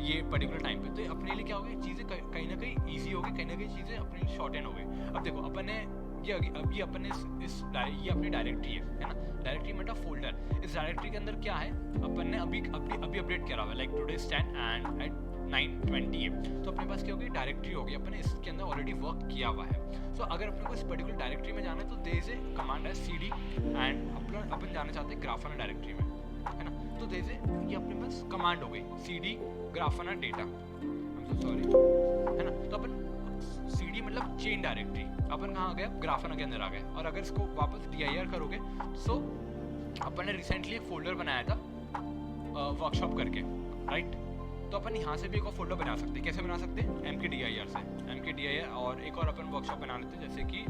ये पर्टिकुलर टाइम पे। तो अपने लिए क्या हो गया, चीज़ें कहीं ना कहीं ईजी हो गई, कहीं ना कहीं चीज़ें अपने लिए शॉर्ट एंड हो गई। अब देखो अपन ने ये अपन ने ये अपनी डायरेक्टरी है ना। डायरेक्टरी मतलब फोल्डर। इस डायरेक्टरी के अंदर क्या है, अपन ने अभी अपडेट करा हुआ है, like today stand and at 9:20 है। तो अपने पास क्या होगी, डायरेक्टरी होगी, अपन ने इसके अंदर ऑलरेडी वर्क किया हुआ है। सो अगर अपने को इस पर्टिकुलर डायरेक्टरी में जाना है तो देयर इज ए कमांड है cd एंड अपन जाना चाहते हैं ग्राफाना डायरेक्टरी में, है ना। तो देयर इज ए ये अपने पास कमांड हो गई cd Grafana data, I am so sorry, है ना। तो अपन cd मतलब चेन डायरेक्टरी, अपन कहाँ आ गया, ग्राफाना के अंदर आ गए। और अगर इसको वापस dir करोगे सो अपन ने रिसेंटली एक फोल्डर बनाया था वर्कशॉप करके, राइट। तो अपन यहाँ से भी एक और फोल्डर बना सकते हैं। कैसे बना सकते हैं, mkdir से, mkdir और एक और अपन वर्कशॉप बना लेते हैं जैसे कि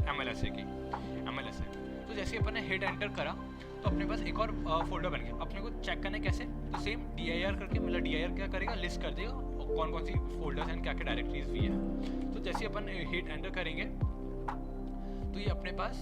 mlsa। तो जैसे अपन ने हिट एंटर करा तो अपने पास एक और फोल्डर बन गया। अपने को चेक करना है कैसे, तो सेम dir करके, मतलब dir क्या करेगा, लिस्ट कर देगा कौन कौन सी फोल्डर्स हैं, क्या क्या डायरेक्टरीज भी है। तो जैसे अपन हिट एंटर करेंगे तो ये अपने पास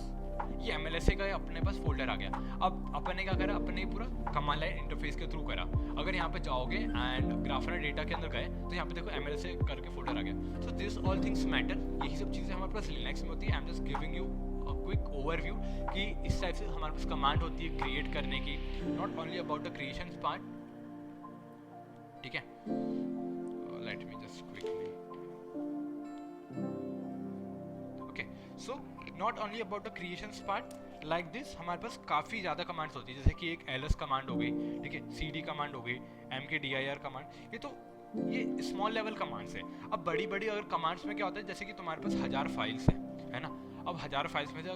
ये mlsa का अपने पास फोल्डर आ गया। अब अपन ने क्या करा, अपन ने पूरा कमांड लाइन इंटरफेस के थ्रू करा। अगर यहाँ पे जाओगे एंड ग्राफाना डेटा के अंदर गए तो यहाँ पे देखो mlsa करके फोल्डर आ गया। सो दिस ऑल थिंग्स मैटर, यही सब चीज़ें हमारे पास लिनक्स में होती है। I am just giving you quick overview कि इस टाइप से हमारे पास कमांड होती है क्रिएट करने की, not only about the creation part, ठीक है। Let me just quickly, okay. So not only about the creations part like this, हमारे पास काफ़ी ज़्यादा कमांड्स होती है, जैसे कि एक ls कमांड हो गई, ठीक है, cd कमांड हो गई, mkdir कमांड, ये स्मॉल लेवल कमांड्स है। अब बड़ी अगर कमांड्स में क्या होता है, जैसे कि तुम्हारे पास 1000 फाइल्स है ना। अब 1000 फाइल्स में से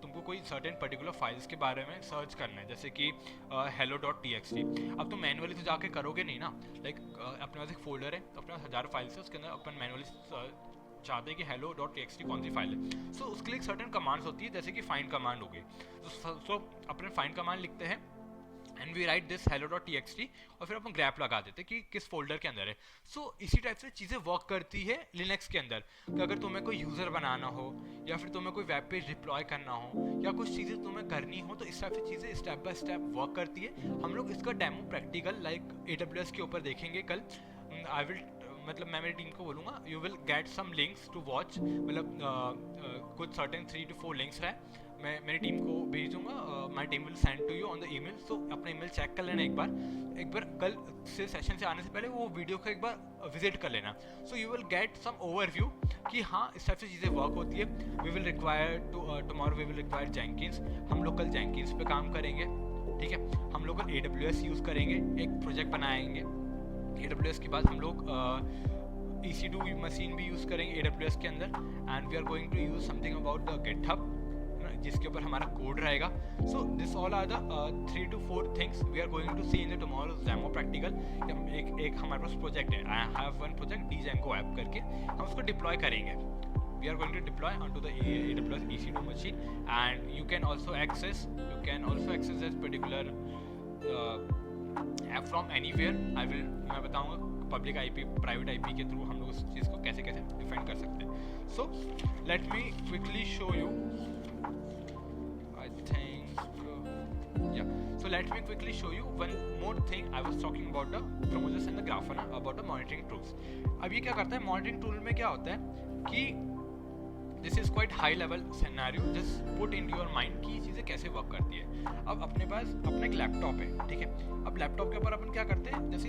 तुमको कोई सर्टेन पर्टिकुलर फाइल्स के बारे में सर्च करना है, जैसे कि hello.txt। अब तुम मैनुअली तो जाके करोगे नहीं ना, लाइक अपने पास एक फोल्डर है, तो अपने पास 1000 फाइल्स है, उसके अंदर अपन मैनुअली चाहते हैं कि hello.txt कौन सी फाइल है। सो उसके लिए एक सर्टेन कमांड्स होती है, जैसे कि फाइंड कमांड हो गई। सो अपने फाइंड कमांड लिखते हैं and we write this hello.txt और फिर अपन ग्रैप लगा देते हैं कि किस फोल्डर के अंदर है। सो इसी टाइप से चीज़ें वर्क करती है लिनक्स के अंदर कि अगर तुम्हें कोई यूज़र बनाना हो या फिर तुम्हें कोई वेब पेज डिप्लॉय करना हो या कुछ चीज़ें तुम्हें करनी हो तो इस टाइप से चीज़ें स्टेप बाय स्टेप वर्क करती है। हम लोग इसका डेमो प्रैक्टिकल लाइक AWS के ऊपर देखेंगे कल। आई विल मतलब मैं मेरी टीम को बोलूँगा you will get some links to watch, मतलब कुछ सर्टेन 3 to 4 लिंक्स है, मैं मेरी टीम को भेज दूँगा। My team will send to you on the email. So अपना ईमेल चेक कर लेना एक बार कल से सेशन से आने से पहले वो वीडियो को एक बार विजिट कर लेना। So you will get some overview कि हाँ इस टाइप से चीज़ें वर्क होती है। We will require tomorrow we will require Jenkins, हम लोग कल जेंकिंस पे काम करेंगे, ठीक है। हम लोग कल AWS यूज़ करेंगे, एक प्रोजेक्ट बनाएंगे। AWS के बाद हम लोग EC2 मशीन भी यूज़ करेंगे AWS के अंदर and we are going to use something about the GitHub। जिसके ऊपर हमारा कोड रहेगा. So this all are the 3 to 4 things we are going to see in the tomorrow's demo practical. एक हमारे पास प्रोजेक्ट है, I have one project Django app करके, हम उसको डिप्लॉय करेंगे. We are going to deploy onto the AWS EC2 machine, and you can also access this particular app from anywhere. मैं बताऊंगा पब्लिक IP प्राइवेट IP के थ्रू हम लोग उस चीज़ को कैसे कैसे डिफाइन कर सकते हैं. So let me quickly show you. I think so let me quickly show you one more thing. I was talking about the Prometheus and the Grafana, about the monitoring tools. अब ये क्या करता है, मॉनिटरिंग टूल में क्या होता है कि this is quite high level scenario, just put in your mind कि ये चीज़ें कैसे वर्क करती है. अब अपने पास अपना एक लैपटॉप है, ठीक है. अब लैपटॉप के ऊपर अपन क्या करते हैं, जैसे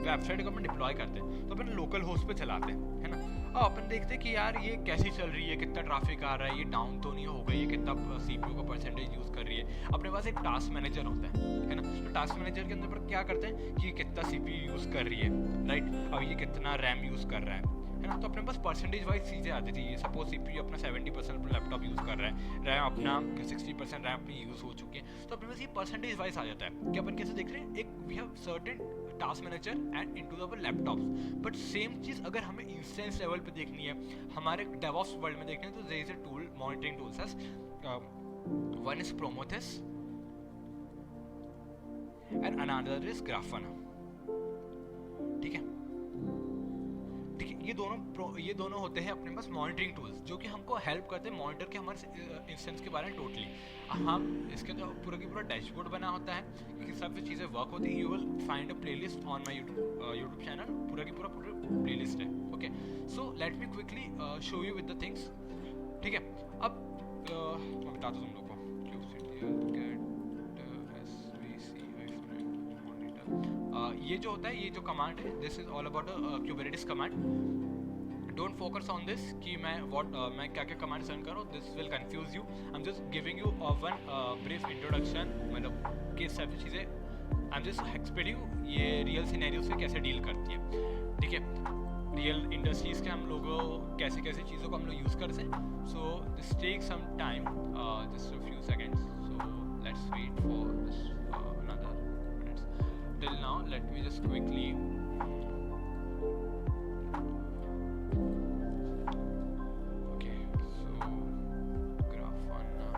वेबसाइट को अपन डिप्लॉय करते हैं तो अपन लोकल होस्ट पे चलाते हैं, है ना. अब अपन देखते हैं कि यार ये कैसी चल रही है, कितना ट्रैफिक आ रहा है, ये डाउन तो नहीं हो गई है, कितना CPU का परसेंटेज यूज़ कर रही है. अपने पास एक टास्क मैनेजर होता है ना. तो टास्क मैनेजर के अंदर पर क्या करते हैं कि कितना CPU यूज़ कर रही है, राइट. अब ये कितना रैम यूज़ कर रहा है ना. तो अपने पास परसेंटेज वाइज चीज़ें आती थी. ये सपोज CPU अपना 70% लैपटॉप यूज़ कर रहा है, रैम अपना 60% रैम अपनी यूज़ हो चुकी है. तो अपने पास ये परसेंटेज वाइज आ जाता है कि अपन कैसे देख रहे हैं. एक we have certain task manager and into our laptops. But same चीज़ अगर हमें इंस्टेंस लेवल पे देखनी है, हमारे डेवऑप्स वर्ल्ड में देखनी है, तो there is a tool, monitoring tools as one is Prometheus and another is Grafana. ठीक है, ठीक है. ये दोनों होते हैं अपने पास मॉनिटरिंग टूल्स जो कि हमको हेल्प करते हैं मॉनिटर के हमारे इंस्टेंस के बारे में टोटली. हम इसके जो पूरा की पूरा डैशबोर्ड बना होता है कि सब चीज़ें वर्क होती हैं. You will find a playlist on my YouTube channel, पूरा की पूरा प्लेलिस्ट है. Okay, so let me quickly show you with the things. ठीक है, अब मैं बता दूँ तुम लोग को. ये जो होता है, ये जो कमांड है, this is all about Kubernetes command. Don't focus on this कि मैं क्या क्या कमांड रन करूँ. This will confuse you. I am just giving you one brief introduction, मतलब किस टाइप की चीज़ें. आई एम जस्ट एक्सप्लेनिंग ये रियल सिनेरियो से कैसे डील करती है. ठीक है, रियल इंडस्ट्रीज़ के हम लोगों कैसे कैसे चीज़ों को हम लोग यूज़ करते हैं. So this take some time, just a few seconds. So let's wait for this another minutes. Till now, let me just quickly okay, so Grafana.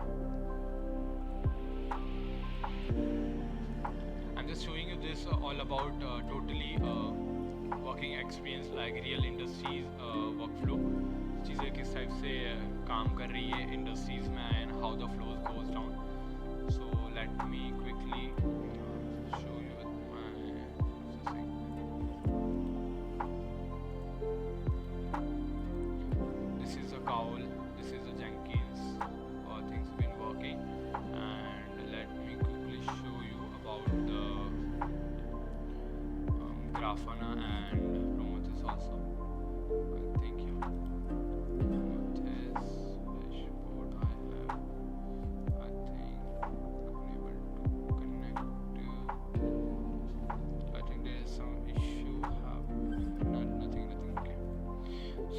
I'm just showing you this all about totally working experience like real industries workflow. चीज़ें किस टाइप से काम कर रही है इंडस्ट्रीज में and how the flows goes down. So let me quickly show you with my processing. This is a Cowl, this is a Jenkins, things been working, and let me quickly show you about the Grafana and Prometheus also. Thank you. Prometheus dashboard I have. I think unable to connect to. I think there is some issue. Nothing. Okay.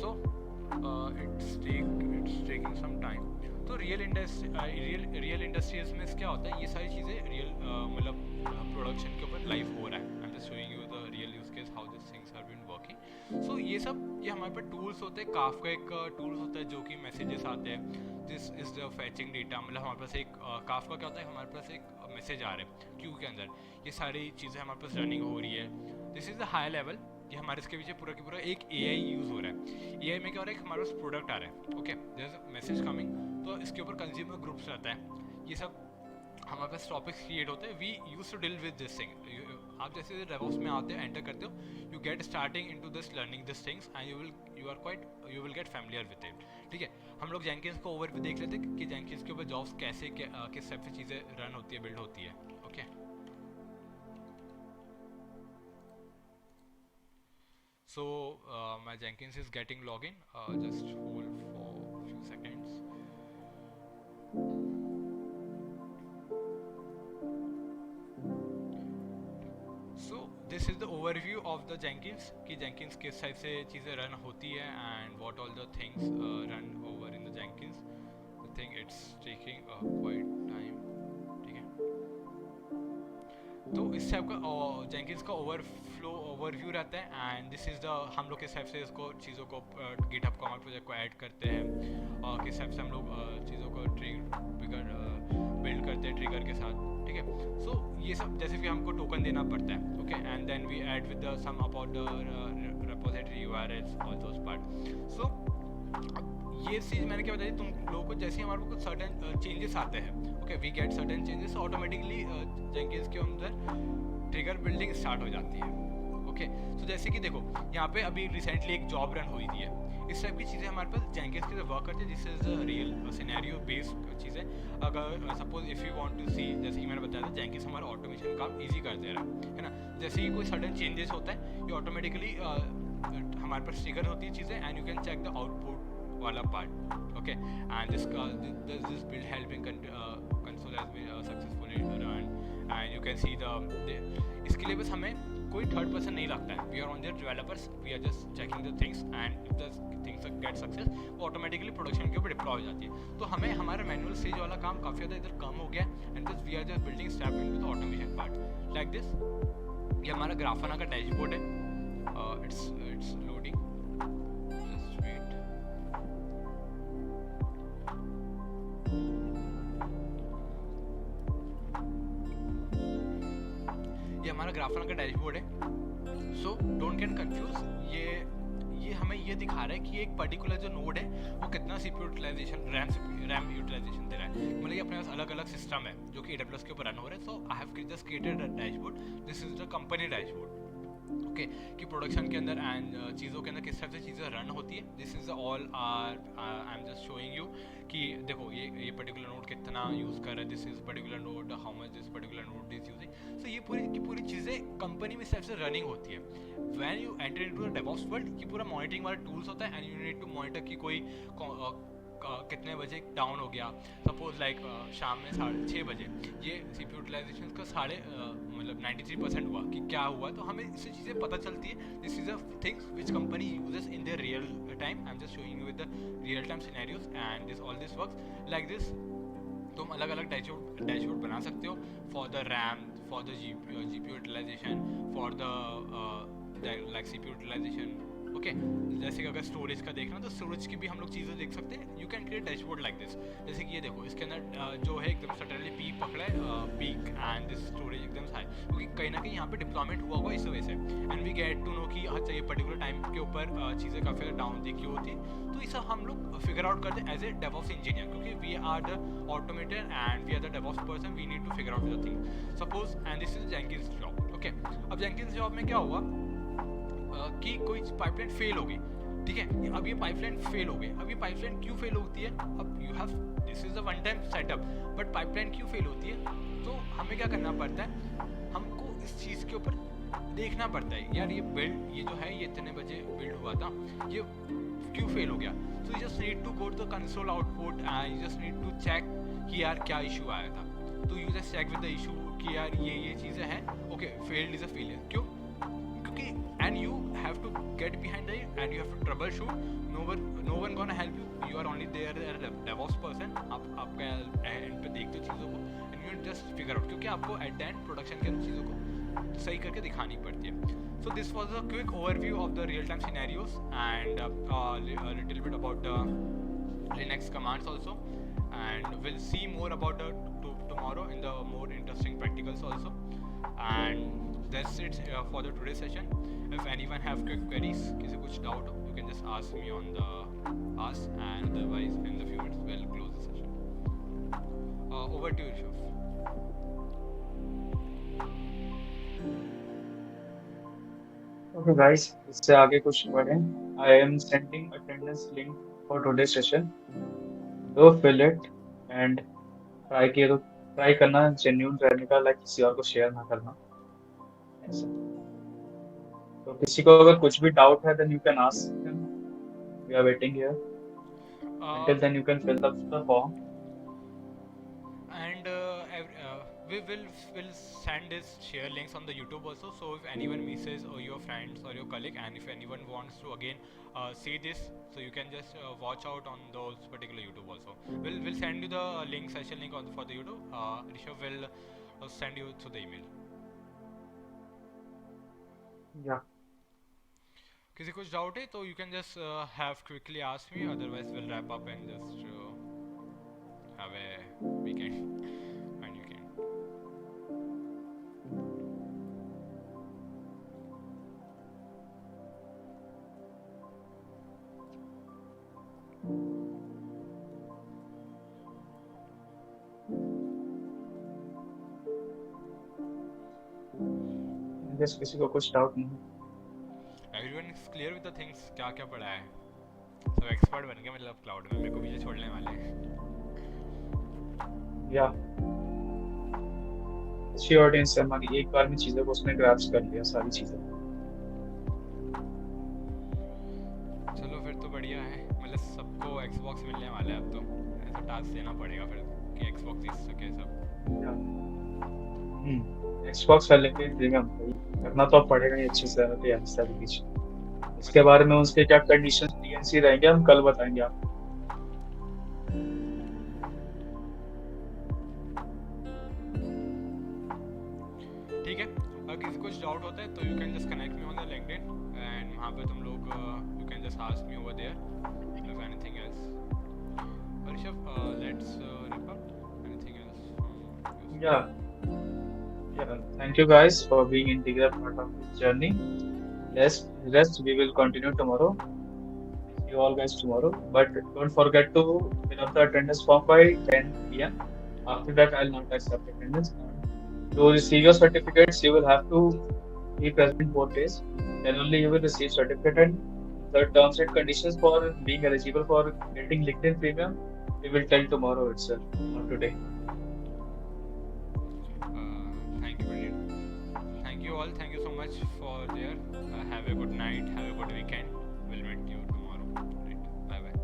So it's taking some time. तो रियल इंडस्ट्रीज में क्या होता है, ये सारी चीज़ें रियल मतलब प्रोडक्शन के ऊपर लाइव हो रहा है. I am just showing you the real use case how this things have been working. So ये हमारे पास टूल्स होते हैं. काफका एक टूल्स होता है जो कि मैसेजेस आते हैं. This is the फैचिंग data. मतलब हमारे पास एक काफका क्या होता है, हमारे पास एक मैसेज आ रहा है क्यू के अंदर, ये सारी चीज़ें हमारे पास रनिंग हो रही है. This is the high level. ये हमारे इसके पीछे पूरा की पूरा एक AI यूज़ हो रहा है. AI में क्या हो रहा है, हमारे पास प्रोडक्ट आ रहा है. Okay, there is a message coming. तो इसके ऊपर कंज्यूमर ग्रुप्स रहता है. ये सब हमारे पास टॉपिक्स क्रिएट होते हैं. We use to deal with this thing. आप जैसे डेवऑप्स में आते हो, एंटर करते हो, you get starting into this learning this things and you will get familiar with it. ठीक है, हम लोग जेंकिंस को ओवर भी देख लेते हैं कि जेंकिंस के ऊपर जॉब्स कैसे किस टाइप से चीज़ें रन होती है, बिल्ड होती है. Okay, so my Jenkins is getting login. Just hold for a few seconds. So this is the overview of the Jenkins कि Jenkins किस टाइप से चीज़ें रन होती है and what all the things run over in the Jenkins. The think it's taking quiet time, ठीक है। तो इस टाइप का जेंकिंस का ओवरव्यू रहता है, एंड दिस इज़ द हम लोग किस टाइप से इसको चीज़ों को गिटहब कॉमन प्रोजेक्ट को ऐड करते हैं, और किस टाइप से हम लोग चीज़ों को बिल्ड करते हैं ट्रिगर के साथ, ठीक है। सो ये सब जैसे कि हमको टोकन देना पड़ता है, okay, and then we add with the some about the repository URLs, all those part. So ये चीज़ मैंने क्या बताई तुम लोगों को, जैसे हमारे को कुछ सर्टेन चेंजेस आते हैं, okay, we get certain changes, automatically Jenkins के अंदर ट्रिगर बिल्डिंग स्टार्ट हो जाती है, ओके। सो जैसे कि देखो यहाँ पे अभी रिसेंटली एक जॉब रन हुई थी, इस टाइप की चीज़ें हमारे पास जेंकिंस के वर्क करती है, this is real scenario based चीज़ें। अगर suppose if you want to see, जैसे कि मैंने बताया था, जेंकिंस हमारा ऑटोमेशन काम ईजी कर दे रहा है ना। जैसे ही कोई सडन चेंजेस होता है, ये ऑटोमेटिकली हमारे पास ट्रिगर होती है चीज़ें, and you can check the output वाला part, okay, and this build helping console has been successfully run, and you can see the इसके लिए बस हमें कोई थर्ड पर्सन नहीं लगता है, we are on there developers, we are just checking the things, and if the things get success वो ऑटोमेटिकली प्रोडक्शन के ऊपर डिप्लॉय हो जाती है। तो हमें हमारा मैनुअल स्टेज वाला काम काफ़ी ज़्यादा इधर कम हो गया, and this we are just building step into the automation part like this. ये हमारा ग्राफाना का डैशबोर्ड है, इट्स लोडिंग, जस्ट वेट। ये हमारा ग्राफाना का डैशबोर्ड है, सो डोंट गेट कंफ्यूज। ये हमें ये दिखा रहा है कि एक पर्टिकुलर जो नोड है वो कितना सीपीयू यूटिलाइजेशन, रैम यूटिलाइजेशन दे रहा है। मतलब ये अपने पास अलग अलग सिस्टम है जो कि AWS के ऊपर रन हो रहा है। So I have just created a dashboard, this is the company dashboard, okay, कि प्रोडक्शन के अंदर एंड चीज़ों के अंदर किस टाइप से चीज़ें रन होती है। This is all are I am just showing you कि देखो ये पर्टिकुलर नोड कितना यूज़ कर रहा है, this is particular node, how much this particular node is using. So ये पूरी की पूरी चीज़ें कंपनी में इस टाइप से रनिंग होती है। When you enter into the DevOps world, ये पूरा मॉनिटरिंग वाला टूल्स होता है, and you need to monitor कि कोई कितने बजे डाउन हो गया, सपोज लाइक शाम में 6:30 बजे ये सीपीयू यूटिलाइजेशन का मतलब 93% हुआ कि क्या हुआ, तो हमें इससे चीज़ें पता चलती है। This is a things which company uses in there real time, I am just showing you with the real time scenarios, and this all this works like this. तुम अलग अलग डैशबोर्ड बना सकते हो for the RAM, for the GPU utilization, for the like CPU utilization, okay. जैसे कि अगर स्टोरेज का देखना तो स्टोरेज की भी हम लोग चीज़ें देख सकते हैं। You can create dashboard like this. जैसे कि ये देखो इसके अंदर जो है एकदम सडनली पीक पकड़ा है, पीक एंड दिस स्टोरेज एकदम हाई, क्योंकि कहीं ना कहीं यहाँ पे डिप्लॉयमेंट हुआ होगा इस वजह से, and we get to know कि अच्छा ये पर्टिकुलर टाइम के ऊपर चीज़ें काफ़ी डाउन थी, क्यों होती। तो ये सब हम लोग फिगर आउट करते हैं एज ए डेवऑप्स इंजीनियर, क्योंकि we are the automator and we are the DevOps person, we need to figure out the thing. Suppose and this is Jenkins job, okay. अब जेंकिंस जॉब में क्या हुआ कि कोई पाइपलाइन फेल हो गई, ठीक है। अब ये पाइपलाइन फेल हो गई, अब ये पाइपलाइन क्यों फेल होती है, अब you have this is a one time setup, but pipeline क्यों फेल होती है, तो हमें क्या करना पड़ता है, हमको इस चीज़ के ऊपर देखना पड़ता है, यार ये बिल्ड ये जो है ये इतने बजे बिल्ड हुआ था, ये क्यों फेल हो गया। So you just need to go to the console output and you just need to check कि यार क्या इशू आया था। तो you just check with the issue कि यार ये चीज़ें हैं, okay, failed is a failure, क्यों, क्योंकि and you have to get behind that and you have to troubleshoot, no one gonna help you, you are only there DevOps person, आपका एंड पे देखते हो चीज़ों को and you just figure out, क्योंकि आपको एट द एंड प्रोडक्शन के चीज़ों को सही करके दिखानी पड़ती है। So this was a quick overview of the real-time scenarios and a little bit about the Linux commands also, and we'll see more about tomorrow in the more interesting practicals also. And that's it for the today's session. If anyone have quick queries, किसी कुछ doubt हो, you can just ask me on the ask, and otherwise in the few minutes we'll close the session. Over to you, Rishabh. Okay guys, इससे आगे कुछ बढ़े। I am sending attendance link for today's session. Go fill it and try करना genuine रहने का, like किसी और को share ना करना ऐसा। तो किसी को अगर कुछ भी doubt है then you can ask him. We are waiting here. Until then you can fill up the form. And we will send this share links on the YouTube also. So if anyone misses, or your friends or your colleague, and if anyone wants to again see this, so you can just watch out on those particular YouTube also. We'll send you the link, session link on for the YouTube. Rishabh will send you through the email. Yeah. किसी कुछ डाउट है तो you can just have quickly ask me. Otherwise we'll wrap up and just have a weekend and you can. Guess किसी को कुछ डाउट नहीं है। Everyone is clear with the things. क्या क्या पढ़ा है? सब एक्सपर्ट बन गए मतलब क्लाउड में, मेरे को पीछे छोड़ने वाले हैं. या अच्छी ऑडियंस है हमारी, एक बार में चीजों को उसने ग्रैप्स कर लिया, सारी चीजें। चलो फिर तो बढ़िया है, मतलब सबको Xbox मिलने वाला है अब तो. ऐसा टास्क देना पड़ेगा फिर कि Xbox जीत सके सब. Xbox वाले के प्रीमियम करना तो अब पड़ेगा ही अच्छे से सारी चीज। इसके बारे में उसके क्या कंडीशंस टीएनसी रहेंगे हम कल बताएंगे आपको। ठीक है, अगर किसी कुछ डाउट होता है तो you can just connect me on the LinkedIn and वहाँ पे तुम लोग you can just ask me over there if anything else. Rishabh, let's wrap up. Anything else? Yeah, thank you guys for being integral part of this journey. Rest we will continue tomorrow. See you all guys tomorrow. But don't forget to fill up the attendance form by 10 p.m. After that, I'll not accept attendance. To receive your certificates, you will have to be present 4 days. Then only you will receive certificate. And the terms and conditions for being eligible for getting LinkedIn Premium, we will tell tomorrow itself, not today. Thank you, Pradeep. Thank you all. Thank you so much for there. Have a good night. Have a good weekend. We'll meet you tomorrow. Right. Bye bye.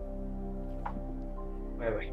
Bye bye.